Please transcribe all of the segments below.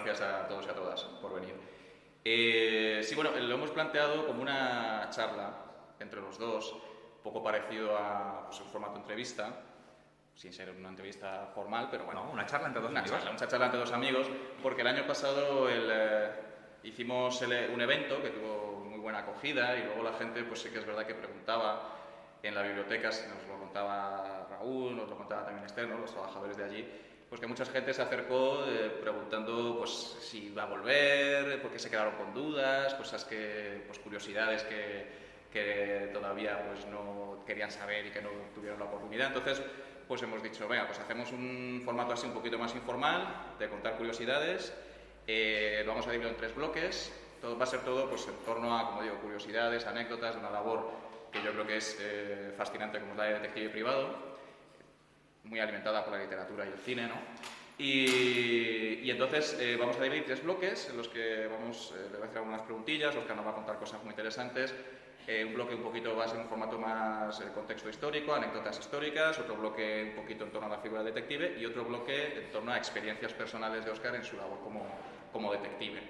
gracias a todos y a todas por venir. Sí, bueno, lo hemos planteado como una charla entre los dos, un poco parecido a pues, el formato entrevista, sin ser una entrevista formal, pero bueno. No, una charla entre dos amigos. Una charla entre dos amigos, porque el año pasado hicimos un evento que tuvo muy buena acogida y luego la gente, pues sí que es verdad que preguntaba en la biblioteca, nos lo contaba Raúl, nos lo contaba también Esther, ¿no? Los trabajadores de allí, pues que mucha gente se acercó preguntando pues si iba a volver, porque se quedaron con dudas, cosas que, pues curiosidades que todavía pues no querían saber y que no tuvieron la oportunidad. Entonces, pues hemos dicho, venga, pues hacemos un formato así un poquito más informal, de contar curiosidades, vamos a dividirlo en 3 bloques, va a ser todo pues en torno a, como digo, curiosidades, anécdotas de una labor que yo creo que es fascinante como es la de detective privado, muy alimentada por la literatura y el cine, ¿no? Y entonces vamos a dividir 3 bloques en los que le voy a hacer algunas preguntillas, Óscar nos va a contar cosas muy interesantes. Un bloque un poquito va a ser un formato más contexto histórico, anécdotas históricas, otro bloque un poquito en torno a la figura del detective y otro bloque en torno a experiencias personales de Óscar en su labor como detective.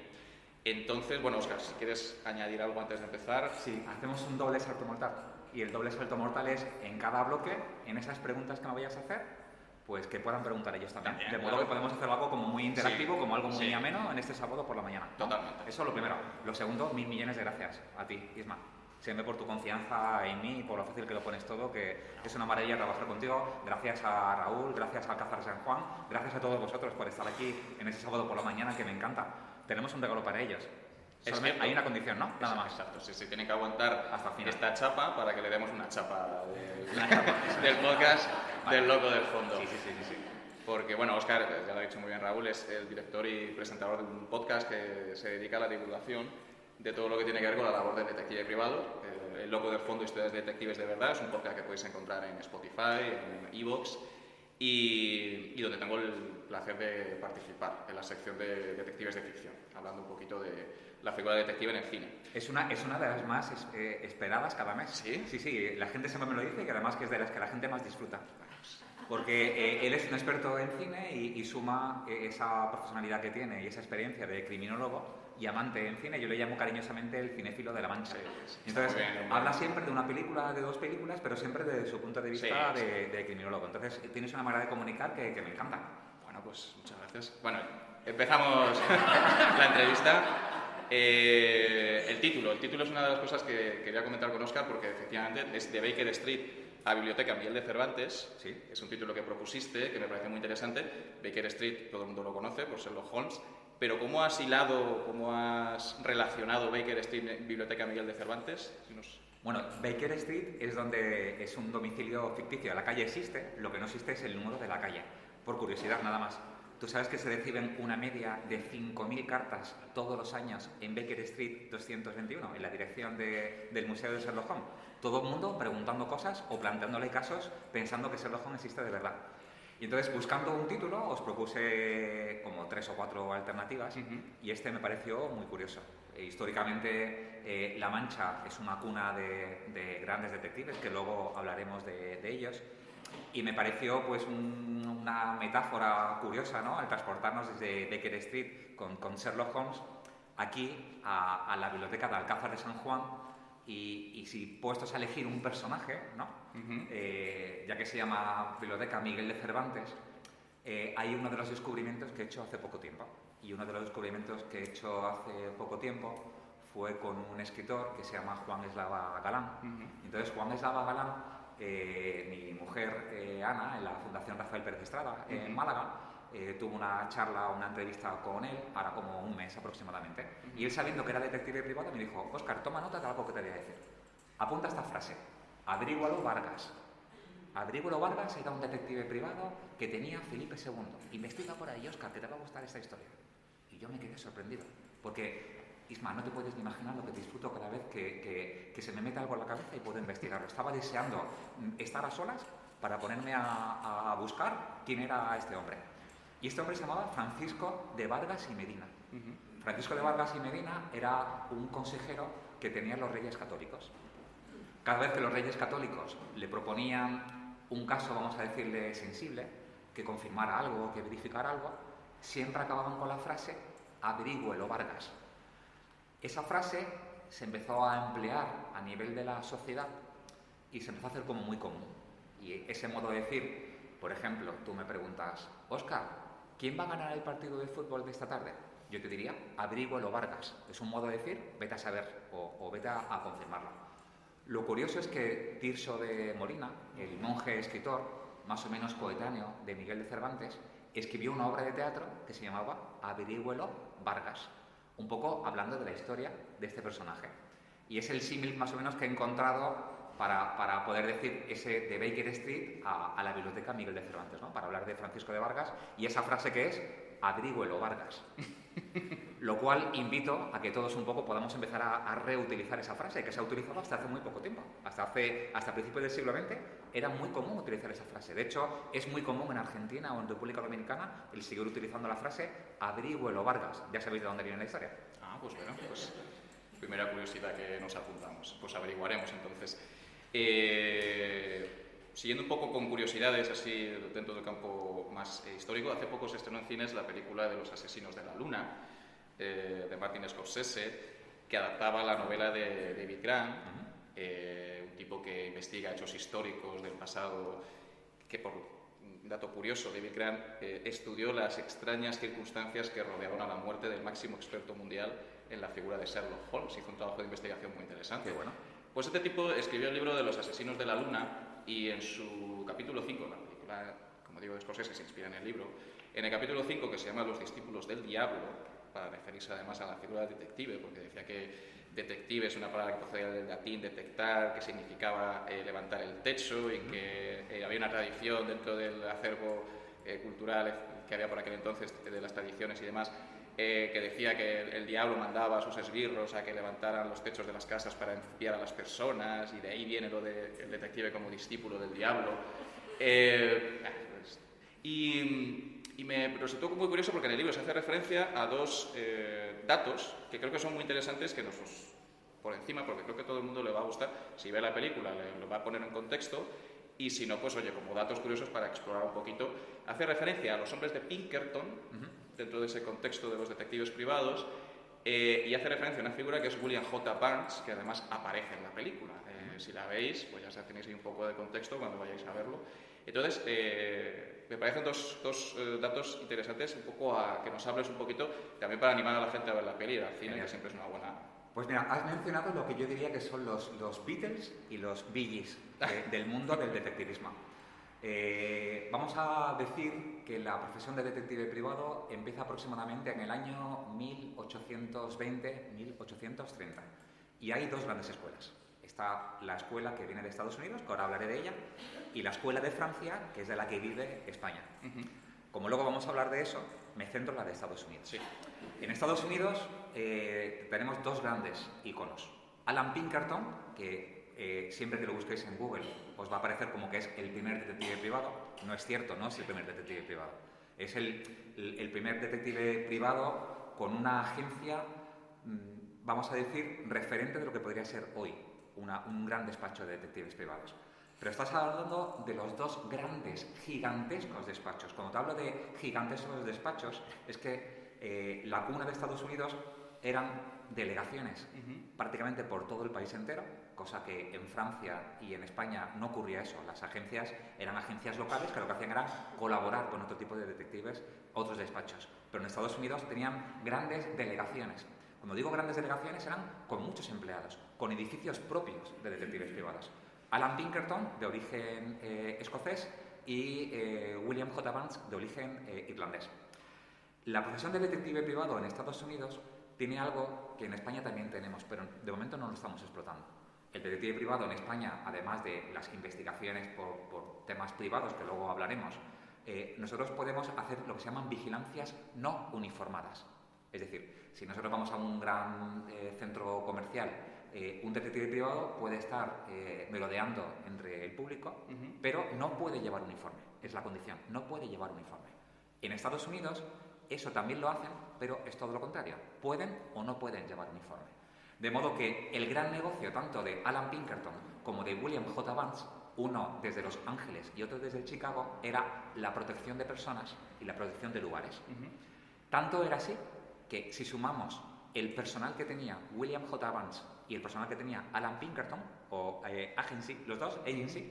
Entonces, bueno, Óscar, si quieres añadir algo antes de empezar. Sí, hacemos un doble salto mortal. Y el doble salto mortal es en cada bloque, en esas preguntas que me vayas a hacer, pues que puedan preguntar ellos también. De modo que podemos hacer algo como muy interactivo, como algo muy ameno en este sábado por la mañana, ¿no? Totalmente. Eso es lo primero. Lo segundo, 1000 millones de gracias a ti, Isma. Siempre por tu confianza en mí y por lo fácil que lo pones todo, que es una maravilla trabajar contigo. Gracias a Raúl, gracias a Alcázar San Juan, gracias a todos vosotros por estar aquí en ese sábado por la mañana, que me encanta. Tenemos un regalo para ellos. Hay una condición, ¿no? Nada más. Exacto, sí, tiene que aguantar hasta el final esta chapa para que le demos una chapa del podcast del loco del fondo. Sí. Porque, bueno, Óscar, ya lo ha dicho muy bien Raúl, es el director y presentador de un podcast que se dedica a la divulgación de todo lo que tiene que ver con la labor del detective privado. El loco del fondo, historias de detectives de verdad, es un podcast que podéis encontrar en Spotify, en iVoox, y donde tengo el placer de participar en la sección de detectives de ficción, hablando un poquito de la figura de detective en el cine. Es una de las más esperadas cada mes. ¿Sí? Sí, la gente siempre me lo dice y además que es de las que la gente más disfruta. Porque él es un experto en cine y suma esa profesionalidad que tiene y esa experiencia de criminólogo y amante en cine. Yo le llamo cariñosamente el cinéfilo de la Mancha. Sí, entonces, bien, habla siempre de una película, de 2 películas, pero siempre desde su punto de vista de criminólogo. Entonces, tienes una manera de comunicar que me encanta. Bueno, pues muchas gracias. Bueno, empezamos la entrevista. El título es una de las cosas que quería comentar con Óscar porque efectivamente es de Baker Street a Biblioteca Miguel de Cervantes. Sí. Es un título que propusiste, que me parece muy interesante. Baker Street, todo el mundo lo conoce por Sherlock Holmes, pero ¿cómo has hilado, cómo has relacionado Baker Street Biblioteca Miguel de Cervantes? Bueno, Baker Street es donde es un domicilio ficticio. La calle existe, lo que no existe es el número de la calle. Por curiosidad, nada más. Tú sabes que se reciben una media de 5.000 cartas todos los años en Baker Street 221, en la dirección del Museo de Sherlock Holmes. Todo el mundo preguntando cosas o planteándole casos pensando que Sherlock Holmes existe de verdad. Y entonces, buscando un título, os propuse como 3 o 4 alternativas y este me pareció muy curioso. Históricamente, La Mancha es una cuna de grandes detectives, que luego hablaremos de ellos. Y me pareció pues una metáfora curiosa, ¿no? Al transportarnos desde Baker Street con Sherlock Holmes aquí a la biblioteca de Alcázar de San Juan y si puestos a elegir un personaje, ¿no? Ya que se llama Biblioteca Miguel de Cervantes, hay uno de los descubrimientos que he hecho hace poco tiempo. Y uno de los descubrimientos que he hecho hace poco tiempo fue con un escritor que se llama Juan Eslava Galán. Entonces, Juan Eslava Galán, mi mujer Ana, en la Fundación Rafael Pérez Estrada, en Málaga, tuvo una charla, una entrevista con él, ahora como un mes aproximadamente. Y él, sabiendo que era detective privado, me dijo: Óscar, toma nota de algo que te voy a decir. Apunta esta frase: Adrígualo Vargas. Adrígualo Vargas era un detective privado que tenía Felipe II. Investiga por ahí, Óscar, que te va a gustar esta historia. Y yo me quedé sorprendido, porque Isma, no te puedes ni imaginar lo que disfruto cada vez que se me mete algo en la cabeza y puedo investigarlo. Estaba deseando estar a solas para ponerme a buscar quién era este hombre. Y este hombre se llamaba Francisco de Vargas y Medina. Francisco de Vargas y Medina era un consejero que tenían los reyes católicos. Cada vez que los reyes católicos le proponían un caso, vamos a decirle, sensible, que confirmara algo, que verificara algo, siempre acababan con la frase: averígüelo Vargas. Esa frase se empezó a emplear a nivel de la sociedad y se empezó a hacer como muy común. Y ese modo de decir, por ejemplo, tú me preguntas, Óscar, ¿quién va a ganar el partido de fútbol de esta tarde? Yo te diría, averígüelo Vargas. Es un modo de decir, vete a saber o vete a confirmarlo. Lo curioso es que Tirso de Molina, el monje escritor, más o menos coetáneo de Miguel de Cervantes, escribió una obra de teatro que se llamaba Averígüelo Vargas, un poco hablando de la historia de este personaje. Y es el símil más o menos que he encontrado para poder decir ese de Baker Street a la biblioteca Miguel de Cervantes, ¿no? Para hablar de Francisco de Vargas y esa frase que es averígüelo Vargas. Lo cual invito a que todos un poco podamos empezar a reutilizar esa frase, que se ha utilizado hasta hace muy poco tiempo. Hasta principios del siglo XX era muy común utilizar esa frase. De hecho, es muy común en Argentina o en República Dominicana el seguir utilizando la frase averígüelo Vargas. Ya sabéis de dónde viene la historia. Ah, pues bueno, pues primera curiosidad que nos apuntamos. Pues averiguaremos entonces. Siguiendo un poco con curiosidades así dentro del campo más histórico, hace poco se estrenó en cines la película de Los asesinos de la luna, de Martin Scorsese, que adaptaba la novela de David Grant, un tipo que investiga hechos históricos del pasado, que por un dato curioso, David Grant estudió las extrañas circunstancias que rodearon a la muerte del máximo experto mundial en la figura de Sherlock Holmes. Hizo un trabajo de investigación muy interesante. Qué bueno. Pues este tipo escribió el libro de Los asesinos de la luna y en su capítulo 5, la película, como digo, de Scorsese se inspira en el libro, en el capítulo 5, que se llama Los discípulos del diablo, para referirse además a la figura del detective, porque decía que detective es una palabra que procedía del latín detectar, que significaba levantar el techo y que había una tradición dentro del acervo cultural que había por aquel entonces, de las tradiciones y demás, que decía que el diablo mandaba a sus esbirros a que levantaran los techos de las casas para espiar a las personas, y de ahí viene lo del detective como discípulo del diablo. Me resultó muy curioso porque en el libro se hace referencia a dos datos que creo que son muy interesantes, que nos por encima, porque creo que a todo el mundo le va a gustar. Si ve la película, lo va a poner en contexto, y si no, pues oye, como datos curiosos para explorar un poquito. Hace referencia a los hombres de Pinkerton, dentro de ese contexto de los detectives privados, y hace referencia a una figura que es William J. Burns, que además aparece en la película. Si la veis, pues ya tenéis ahí un poco de contexto cuando vayáis a verlo. Entonces, me parecen dos datos interesantes, un poco que nos hables un poquito, también para animar a la gente a ver la peli, al cine, que siempre es una buena... Pues mira, has mencionado lo que yo diría que son los Beatles y los Bee Gees del mundo del detectivismo. Vamos a decir que la profesión de detective privado empieza aproximadamente en el año 1820-1830. Y hay dos grandes escuelas. Está la escuela que viene de Estados Unidos, que ahora hablaré de ella, y la escuela de Francia, que es de la que vive España. Como luego vamos a hablar de eso, me centro en la de Estados Unidos. Sí. En Estados Unidos tenemos dos grandes iconos. Alan Pinkerton, que siempre que lo busquéis en Google os va a aparecer como que es el primer detective privado. No es cierto, no es el primer detective privado. Es el primer detective privado con una agencia, vamos a decir, referente de lo que podría ser hoy un gran despacho de detectives privados. Pero estás hablando de los dos grandes, gigantescos despachos. Cuando te hablo de gigantescos despachos, es que la cuna de Estados Unidos eran delegaciones prácticamente por todo el país entero, cosa que en Francia y en España no ocurría eso. Las agencias eran agencias locales que lo que hacían era colaborar con otro tipo de detectives, otros despachos. Pero en Estados Unidos tenían grandes delegaciones. Cuando digo grandes delegaciones, eran con muchos empleados, con edificios propios de detectives privados. Alan Pinkerton, de origen escocés, y William J. Burns, de origen irlandés. La profesión de detective privado en Estados Unidos tiene algo que en España también tenemos, pero de momento no lo estamos explotando. El detective privado en España, además de las investigaciones por temas privados, que luego hablaremos, nosotros podemos hacer lo que se llaman vigilancias no uniformadas. Es decir, si nosotros vamos a un gran centro comercial, un detective privado puede estar merodeando entre el público, pero no puede llevar uniforme. Es la condición, no puede llevar uniforme. En Estados Unidos eso también lo hacen, pero es todo lo contrario. Pueden o no pueden llevar uniforme. De modo que el gran negocio tanto de Alan Pinkerton como de William J. Burns, uno desde Los Ángeles y otro desde Chicago, era la protección de personas y la protección de lugares. Tanto era así que si sumamos el personal que tenía William J. Vance y el personal que tenía Alan Pinkerton, o Agency, los dos, Agency,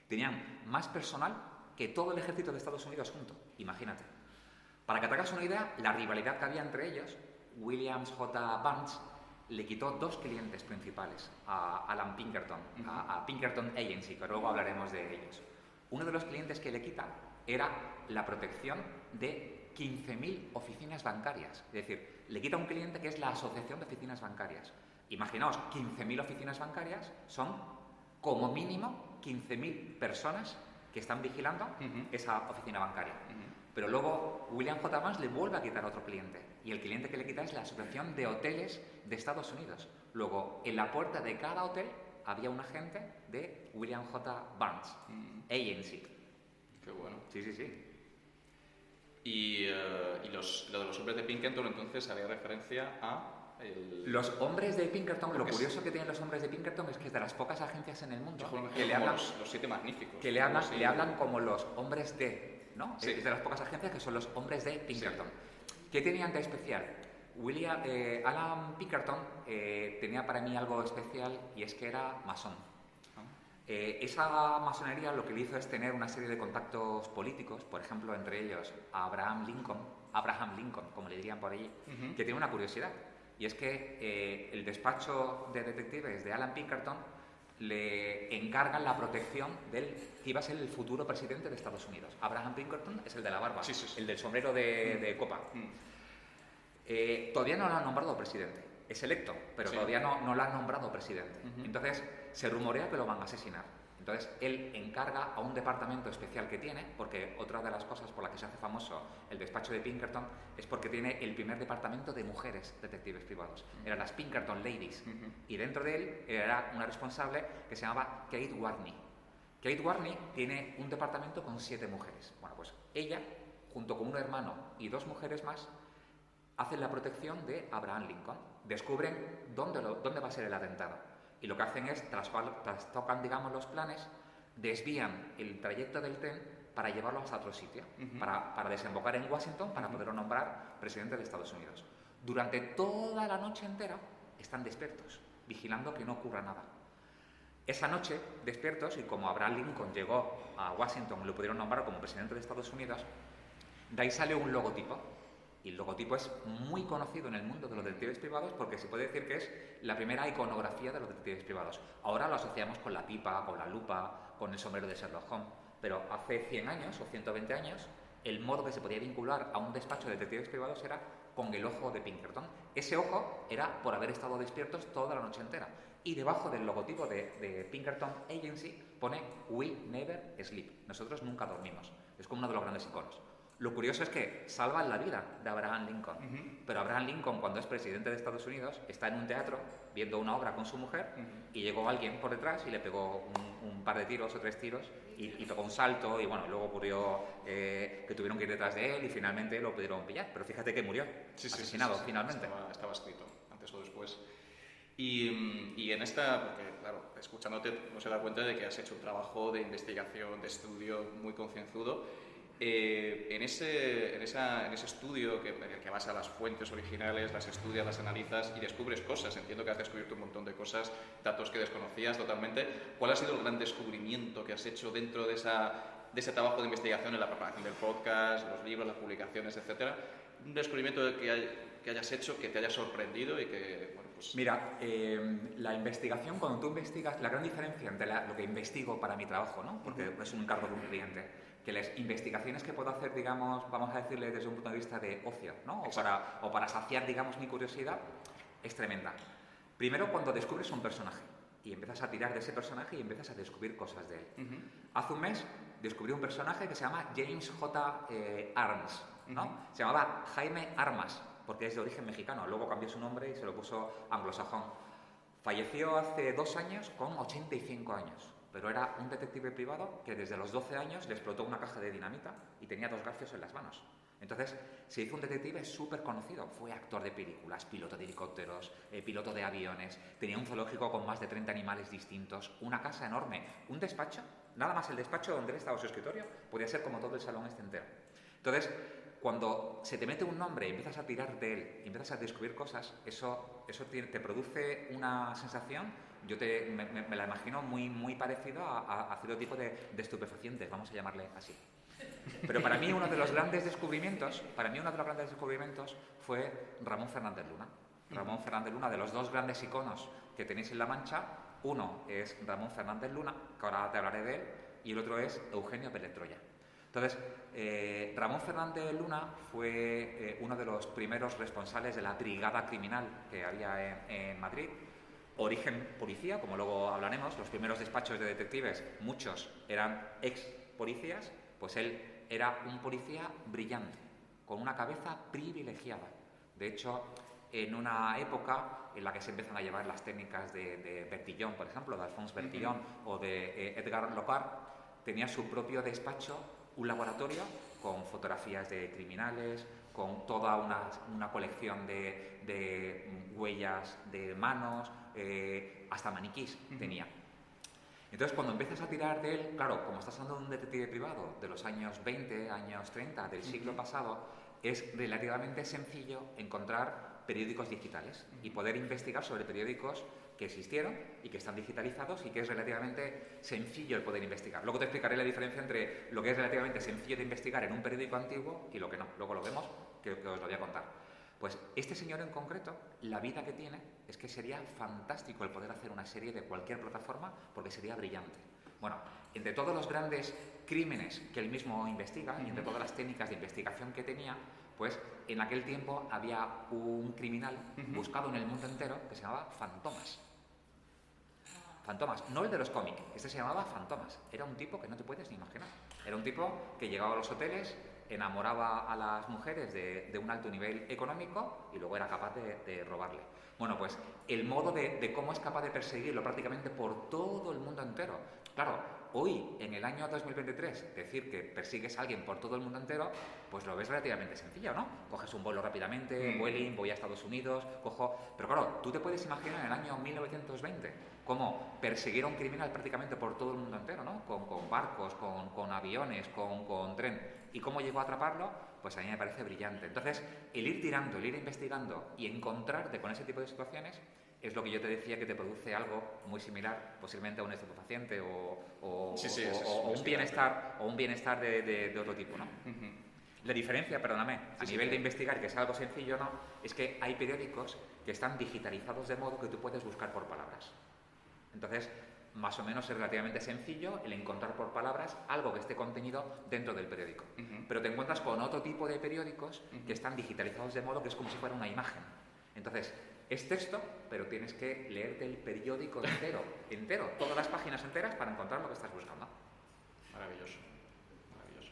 tenían más personal que todo el ejército de Estados Unidos junto. Imagínate. Para que te hagas una idea, la rivalidad que había entre ellos, Williams J. Vance le quitó 2 clientes principales a Alan Pinkerton, a Pinkerton Agency, que luego hablaremos de ellos. Uno de los clientes que le quita era la protección de 15.000 oficinas bancarias. Es decir, le quita un cliente que es la Asociación de Oficinas Bancarias. Imaginaos, 15.000 oficinas bancarias son como mínimo 15.000 personas que están vigilando esa oficina bancaria. Pero luego William J. Vance le vuelve a quitar a otro cliente. Y el cliente que le quita es la Asociación de Hoteles de Estados Unidos. Luego, en la puerta de cada hotel había un agente de William J. Vance, Agency. Qué bueno. Sí, sí, sí. Y lo de los hombres de Pinkerton, entonces, haría referencia a... Los hombres de Pinkerton, lo curioso que tienen los hombres de Pinkerton es que es de las pocas agencias en el mundo que le hablan los 7 magníficos. Que le hablan como los hombres de, ¿no? Sí. Es de las pocas agencias que son los hombres de Pinkerton. Sí. ¿Qué tenían de especial? Alan Pinkerton tenía para mí algo especial y es que era masón. Esa masonería lo que le hizo es tener una serie de contactos políticos, por ejemplo, entre ellos Abraham Lincoln, como le dirían por allí, que tiene una curiosidad. Y es que el despacho de detectives de Alan Pinkerton le encargan la protección del que iba a ser el futuro presidente de Estados Unidos. Abraham Pinkerton es el de la barba, sí. El del sombrero de copa. Todavía no lo han nombrado presidente. Es electo, pero todavía no lo han nombrado presidente. Entonces, se rumorea que lo van a asesinar. Entonces, él encarga a un departamento especial que tiene, porque otra de las cosas por las que se hace famoso el despacho de Pinkerton es porque tiene el primer departamento de mujeres detectives privados. Eran las Pinkerton Ladies. Y dentro de él era una responsable que se llamaba Kate Warney. Kate Warney tiene un departamento con 7 mujeres. Bueno, pues ella, junto con un hermano y 2 mujeres más, hacen la protección de Abraham Lincoln. Descubren dónde va a ser el atentado. Y lo que hacen es, trastocan, digamos, los planes, desvían el trayecto del tren para llevarlo hasta otro sitio, para desembocar en Washington, para poderlo nombrar presidente de Estados Unidos. Durante toda la noche entera están despiertos, vigilando que no ocurra nada. Esa noche, despiertos, y como Abraham Lincoln llegó a Washington y lo pudieron nombrar como presidente de Estados Unidos, de ahí sale un logotipo. Y el logotipo es muy conocido en el mundo de los detectives privados porque se puede decir que es la primera iconografía de los detectives privados. Ahora lo asociamos con la pipa, con la lupa, con el sombrero de Sherlock Holmes. Pero hace 100 años o 120 años, el modo que se podía vincular a un despacho de detectives privados era con el ojo de Pinkerton. Ese ojo era por haber estado despiertos toda la noche entera. Y debajo del logotipo de Pinkerton Agency pone "We never sleep". Nosotros nunca dormimos. Es como uno de los grandes iconos. Lo curioso es que salvan la vida de Abraham Lincoln. Pero Abraham Lincoln, cuando es presidente de Estados Unidos, está en un teatro viendo una obra con su mujer y llegó alguien por detrás y le pegó un par de tiros o 3 tiros y tocó un salto y bueno, luego ocurrió que tuvieron que ir detrás de él y finalmente lo pudieron pillar. Pero fíjate que murió, asesinado finalmente. Estaba escrito, antes o después. Y en esta, porque claro, escuchándote no se da cuenta de que has hecho un trabajo de investigación, de estudio muy concienzudo. En ese estudio que vas a las fuentes originales, las estudias, las analizas y descubres cosas. Entiendo que has descubierto un montón de cosas, datos que desconocías totalmente. ¿Cuál ha sido el gran descubrimiento que has hecho dentro de ese trabajo de investigación en la preparación del podcast, los libros, las publicaciones, etcétera? Un descubrimiento que hayas hecho, que te haya sorprendido y que, bueno, pues... Mira, la investigación, cuando tú investigas, la gran diferencia entre lo que investigo para mi trabajo, ¿no? Porque es un encargo de un cliente, que las investigaciones que puedo hacer, digamos, vamos a decirle desde un punto de vista de ocio, ¿no? O para saciar, digamos, mi curiosidad, es tremenda. Primero, cuando descubres un personaje y empiezas a tirar de ese personaje y empiezas a descubrir cosas de él. Hace un mes descubrí un personaje que se llama James J. Arms, ¿no? Se llamaba Jaime Armas, porque es de origen mexicano. Luego cambió su nombre y se lo puso anglosajón. Falleció hace 2 años con 85 años. Pero era un detective privado que desde los 12 años le explotó una caja de dinamita y tenía 2 garfios en las manos. Entonces se hizo un detective súper conocido. Fue actor de películas, piloto de helicópteros, piloto de aviones, tenía un zoológico con más de 30 animales distintos, una casa enorme, un despacho, nada más el despacho donde él estaba su escritorio, podía ser como todo el salón este entero. Entonces, cuando se te mete un nombre y empiezas a tirar de él y empiezas a descubrir cosas, eso te produce una sensación, me la imagino muy parecido a cierto tipo de estupefacientes, vamos a llamarle así. Pero para mí uno de los grandes descubrimientos fue Ramón Fernández Luna. Ramón Fernández Luna, de los dos grandes iconos que tenéis en La Mancha, uno es Ramón Fernández Luna, que ahora te hablaré de él, y el otro es Eugenio Pérez Troya. Entonces, Ramón Fernández Luna fue uno de los primeros responsables de la brigada criminal que había en Madrid. Origen policía, como luego hablaremos, los primeros despachos de detectives, muchos eran ex policías, pues él era un policía brillante, con una cabeza privilegiada. De hecho, en una época en la que se empiezan a llevar las técnicas de Bertillon, por ejemplo, de Alphonse Bertillon o de Edgar Lombard, tenía su propio despacho, un laboratorio con fotografías de criminales, con toda una colección de huellas de manos, hasta maniquís tenía. Entonces, cuando empiezas a tirar de él, claro, como estás hablando de un detective privado de los años 20, años 30 del siglo pasado, es relativamente sencillo encontrar periódicos digitales y poder investigar sobre periódicos que existieron y que están digitalizados y que es relativamente sencillo el poder investigar. Luego te explicaré la diferencia entre lo que es relativamente sencillo de investigar en un periódico antiguo y lo que no. Luego lo vemos, que os lo voy a contar. Pues este señor en concreto, la vida que tiene es que sería fantástico el poder hacer una serie de cualquier plataforma porque sería brillante. Bueno, entre todos los grandes crímenes que él mismo investiga y entre todas las técnicas de investigación que tenía, pues en aquel tiempo había un criminal buscado en el mundo entero que se llamaba Fantomas. Fantomas, no el de los cómics, este se llamaba Fantomas. Era un tipo que no te puedes ni imaginar. Era un tipo que llegaba a los hoteles, enamoraba a las mujeres de un alto nivel económico y luego era capaz de robarle. Bueno, pues el modo de cómo es capaz de perseguirlo prácticamente por todo el mundo entero. Claro, hoy, en el año 2023, decir que persigues a alguien por todo el mundo entero, pues lo ves relativamente sencillo, ¿no? Coges un vuelo rápidamente, Vueling, voy a Estados Unidos, cojo... Pero claro, tú te puedes imaginar en el año 1920 cómo perseguir a un criminal prácticamente por todo el mundo entero, ¿no? Con barcos, con aviones, con tren. ¿Y cómo llegó a atraparlo? Pues a mí me parece brillante. Entonces, el ir tirando, el ir investigando y encontrarte con ese tipo de situaciones es lo que yo te decía que te produce algo muy similar, posiblemente a un estupefaciente o un bienestar de otro tipo, ¿no? La diferencia, perdóname, a nivel de investigar, que es algo sencillo, ¿no? Es que hay periódicos que están digitalizados de modo que tú puedes buscar por palabras. Entonces, más o menos es relativamente sencillo el encontrar por palabras algo que esté contenido dentro del periódico. Pero te encuentras con otro tipo de periódicos que están digitalizados de modo que es como si fuera una imagen. Entonces, es texto, pero tienes que leerte el periódico entero, todas las páginas enteras para encontrar lo que estás buscando. Maravilloso, maravilloso.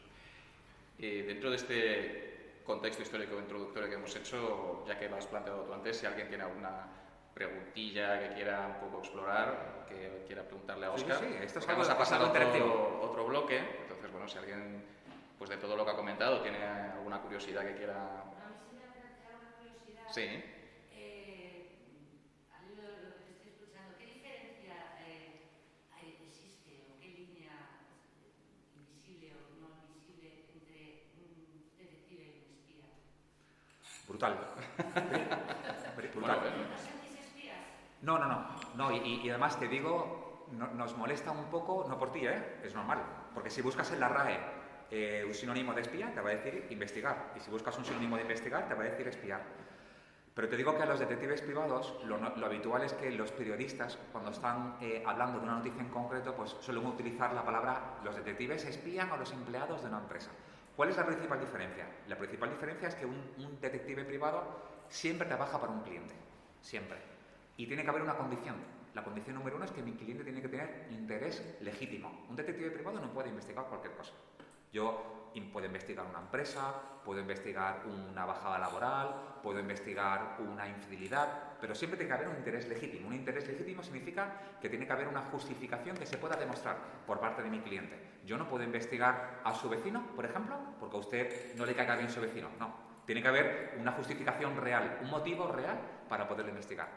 Dentro de este contexto histórico introductorio que hemos hecho, ya que lo has planteado tú antes, si alguien tiene alguna preguntilla que quiera un poco explorar, que quiera preguntarle a Óscar. Sí, esto es vamos a pasar otro bloque. Entonces, bueno, si alguien, pues de todo lo que ha comentado, tiene alguna curiosidad que quiera... A mí se me ha planteado una curiosidad. Sí. Lo que estoy escuchando, ¿qué diferencia existe o qué línea invisible o no invisible entre un detective y un espía? Brutal. Bueno, ¿No sentís espías? No, y además te digo, nos molesta un poco, no por ti, es normal, porque si buscas en la RAE un sinónimo de espía, te va a decir investigar, y si buscas un sinónimo de investigar, te va a decir espiar. Pero te digo que a los detectives privados lo habitual es que los periodistas, cuando están hablando de una noticia en concreto, pues suelen utilizar la palabra los detectives espían a los empleados de una empresa. ¿Cuál es la principal diferencia? La principal diferencia es que un detective privado siempre trabaja para un cliente, siempre. Y tiene que haber una condición. La condición número uno es que mi cliente tiene que tener interés legítimo. Un detective privado no puede investigar cualquier cosa. Yo puedo investigar una empresa, puedo investigar una bajada laboral, puedo investigar una infidelidad, pero siempre tiene que haber un interés legítimo. Un interés legítimo significa que tiene que haber una justificación que se pueda demostrar por parte de mi cliente. Yo no puedo investigar a su vecino, por ejemplo, porque a usted no le caiga bien su vecino. No. Tiene que haber una justificación real, un motivo real para poderlo investigar.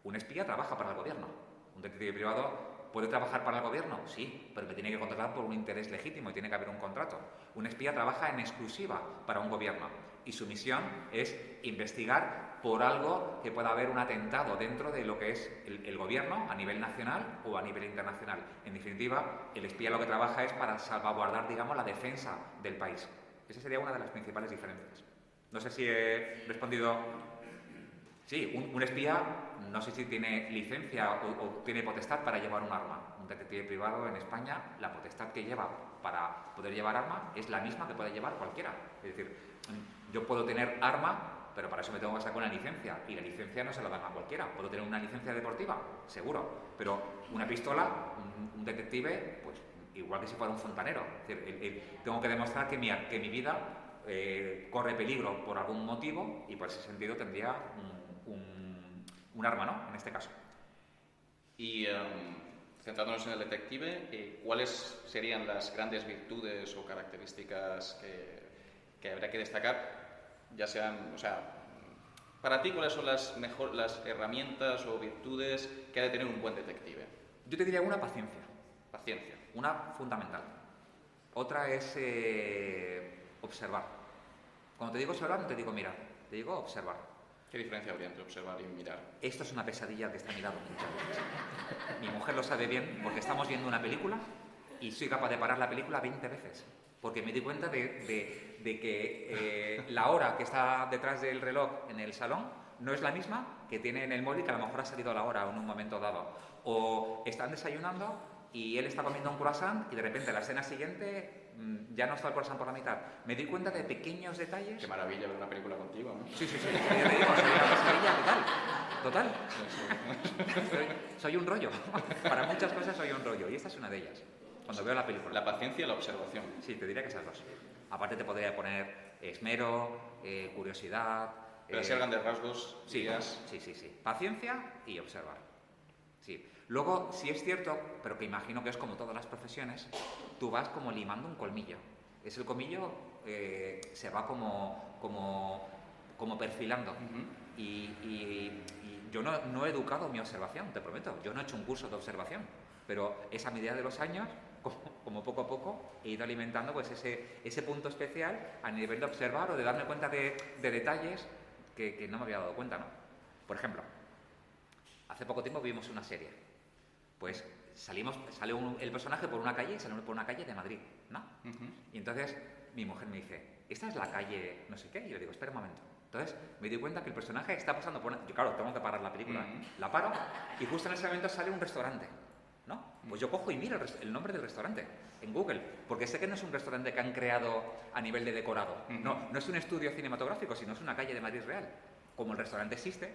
Un espía trabaja para el gobierno. Un detective privado ¿Puede trabajar para el gobierno? Sí, pero me tiene que contratar por un interés legítimo y tiene que haber un contrato. Un espía trabaja en exclusiva para un gobierno y su misión es investigar por algo que pueda haber un atentado dentro de lo que es el gobierno a nivel nacional o a nivel internacional. En definitiva, el espía lo que trabaja es para salvaguardar, digamos, la defensa del país. Esa sería una de las principales diferencias. No sé si he respondido. Sí, un espía no sé si tiene licencia o tiene potestad para llevar un arma. Un detective privado en España, la potestad que lleva para poder llevar arma es la misma que puede llevar cualquiera. Es decir, yo puedo tener arma, pero para eso me tengo que sacar una licencia. Y la licencia no se la dan a cualquiera. ¿Puedo tener una licencia deportiva? Seguro. Pero una pistola, un detective, pues igual que si fuera un fontanero. Es decir, tengo que demostrar que mi vida corre peligro por algún motivo y por ese sentido tendría un arma, ¿no? En este caso. Y centrándonos en el detective, ¿cuáles serían las grandes virtudes o características que habría que destacar? Ya sean, o sea, para ti, ¿cuáles son las herramientas o virtudes que ha de tener un buen detective? Yo te diría una, paciencia. Paciencia. Una fundamental. Otra es observar. Cuando te digo observar, no te digo mirar, te digo observar. ¿Qué diferencia habría entre observar y mirar? Esto es una pesadilla que está mirando muchas veces. Mi mujer lo sabe bien porque estamos viendo una película y soy capaz de parar la película 20 veces. Porque me di cuenta de que la hora que está detrás del reloj en el salón no es la misma que tiene en el móvil, que a lo mejor ha salido la hora en un momento dado. O están desayunando y él está comiendo un croissant y de repente la escena siguiente ya no está el croissant por la mitad. Me di cuenta de pequeños detalles. Qué maravilla ver una película contigo, ¿no? Sí. Ya te digo, soy una pesadilla total. Soy un rollo. Para muchas cosas soy un rollo y esta es una de ellas. Cuando veo la película. La paciencia y la observación. Sí, te diría que esas dos. Aparte te podría poner esmero, curiosidad. Pero así a grandes rasgos. Sí. Paciencia y observar. Sí. Luego, sí es cierto, pero que imagino que es como todas las profesiones, tú vas como limando un colmillo. Es el colmillo se va como perfilando. Y yo no he educado mi observación, te prometo. Yo no he hecho un curso de observación, pero es a medida de los años, como poco a poco, he ido alimentando pues ese punto especial a nivel de observar o de darme cuenta de detalles que no me había dado cuenta, ¿no? Por ejemplo, hace poco tiempo vimos una serie. Pues sale el personaje por una calle y salimos por una calle de Madrid, ¿no? Y entonces mi mujer me dice, ¿esta es la calle no sé qué? Y yo digo, espera un momento. Entonces me di cuenta que el personaje está pasando por una... Yo, claro, tengo que parar la película. La paro y justo en ese momento sale un restaurante, ¿no? Pues yo cojo y miro el nombre del restaurante en Google, porque sé que no es un restaurante que han creado a nivel de decorado. No es un estudio cinematográfico, sino es una calle de Madrid real. Como el restaurante existe,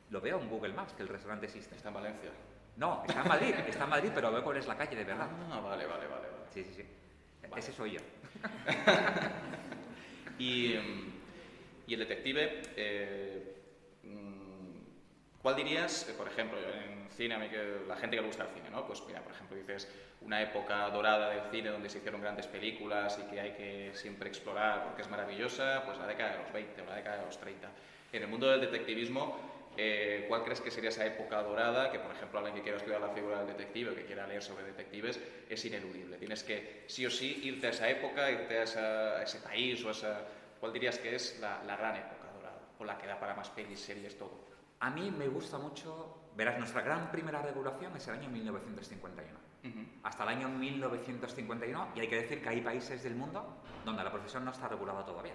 lo veo en Google Maps, que el restaurante existe. Está en Valencia. No, está en Madrid, pero veo cuál es la calle de verdad. Ah, vale. Sí. Vale. Ese soy yo. Y el detective, ¿cuál dirías, por ejemplo, en cine, a mí que la gente que le gusta el cine, ¿no? Pues mira, por ejemplo, dices una época dorada del cine donde se hicieron grandes películas y que hay que siempre explorar porque es maravillosa, pues la década de los 20 o la década de los 30. En el mundo del detectivismo, ¿cuál crees que sería esa época dorada? Que, por ejemplo, alguien que quiera estudiar la figura del detective o que quiera leer sobre detectives es ineludible. Tienes que, sí o sí, irte a esa época, irte a ese país o a esa... ¿Cuál dirías que es la gran época dorada? O la que da para más pelis, series, todo. A mí me gusta mucho... Verás, nuestra gran primera regulación es el año 1951. Hasta el año 1951, y hay que decir que hay países del mundo donde la profesión no está regulada todavía.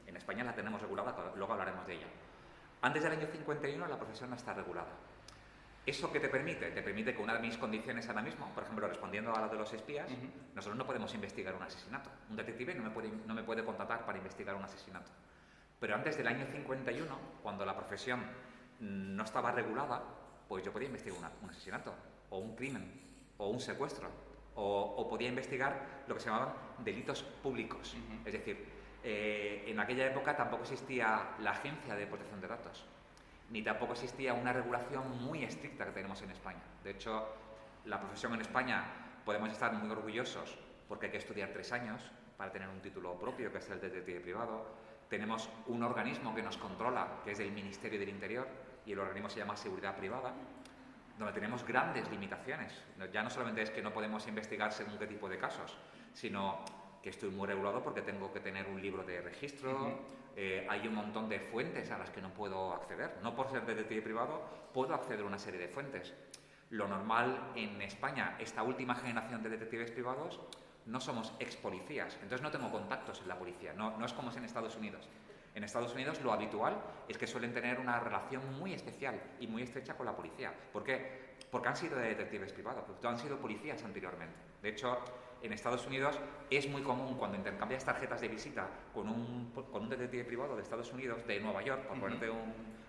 En España la tenemos regulada, luego hablaremos de ella. Antes del año 51 la profesión no está regulada. ¿Eso qué te permite? Te permite que una de mis condiciones ahora mismo, por ejemplo, respondiendo a la de los espías, nosotros no podemos investigar un asesinato. Un detective no me puede contratar para investigar un asesinato. Pero antes del año 51, cuando la profesión no estaba regulada, pues yo podía investigar un asesinato, o un crimen, o un secuestro, o podía investigar lo que se llamaban delitos públicos. Es decir, en aquella época tampoco existía la Agencia de Protección de Datos, ni tampoco existía una regulación muy estricta que tenemos en España. De hecho, la profesión en España podemos estar muy orgullosos porque hay que estudiar 3 años para tener un título propio, que es el de detective privado. Tenemos un organismo que nos controla, que es el Ministerio del Interior, y el organismo se llama Seguridad Privada. donde tenemos grandes limitaciones. Ya no solamente es que no podemos investigar según qué tipo de casos, sino que estoy muy regulado porque tengo que tener un libro de registro, hay un montón de fuentes a las que no puedo acceder. No por ser detective privado puedo acceder a una serie de fuentes. Lo normal en España, esta última generación de detectives privados, no somos ex policías, entonces no tengo contactos en la policía, no es como es en Estados Unidos. En Estados Unidos lo habitual es que suelen tener una relación muy especial y muy estrecha con la policía. ¿Por qué? Porque han sido detectives privados, porque han sido policías anteriormente. De hecho, en Estados Unidos es muy común cuando intercambias tarjetas de visita con un detective privado de Estados Unidos, de Nueva York, por ponerte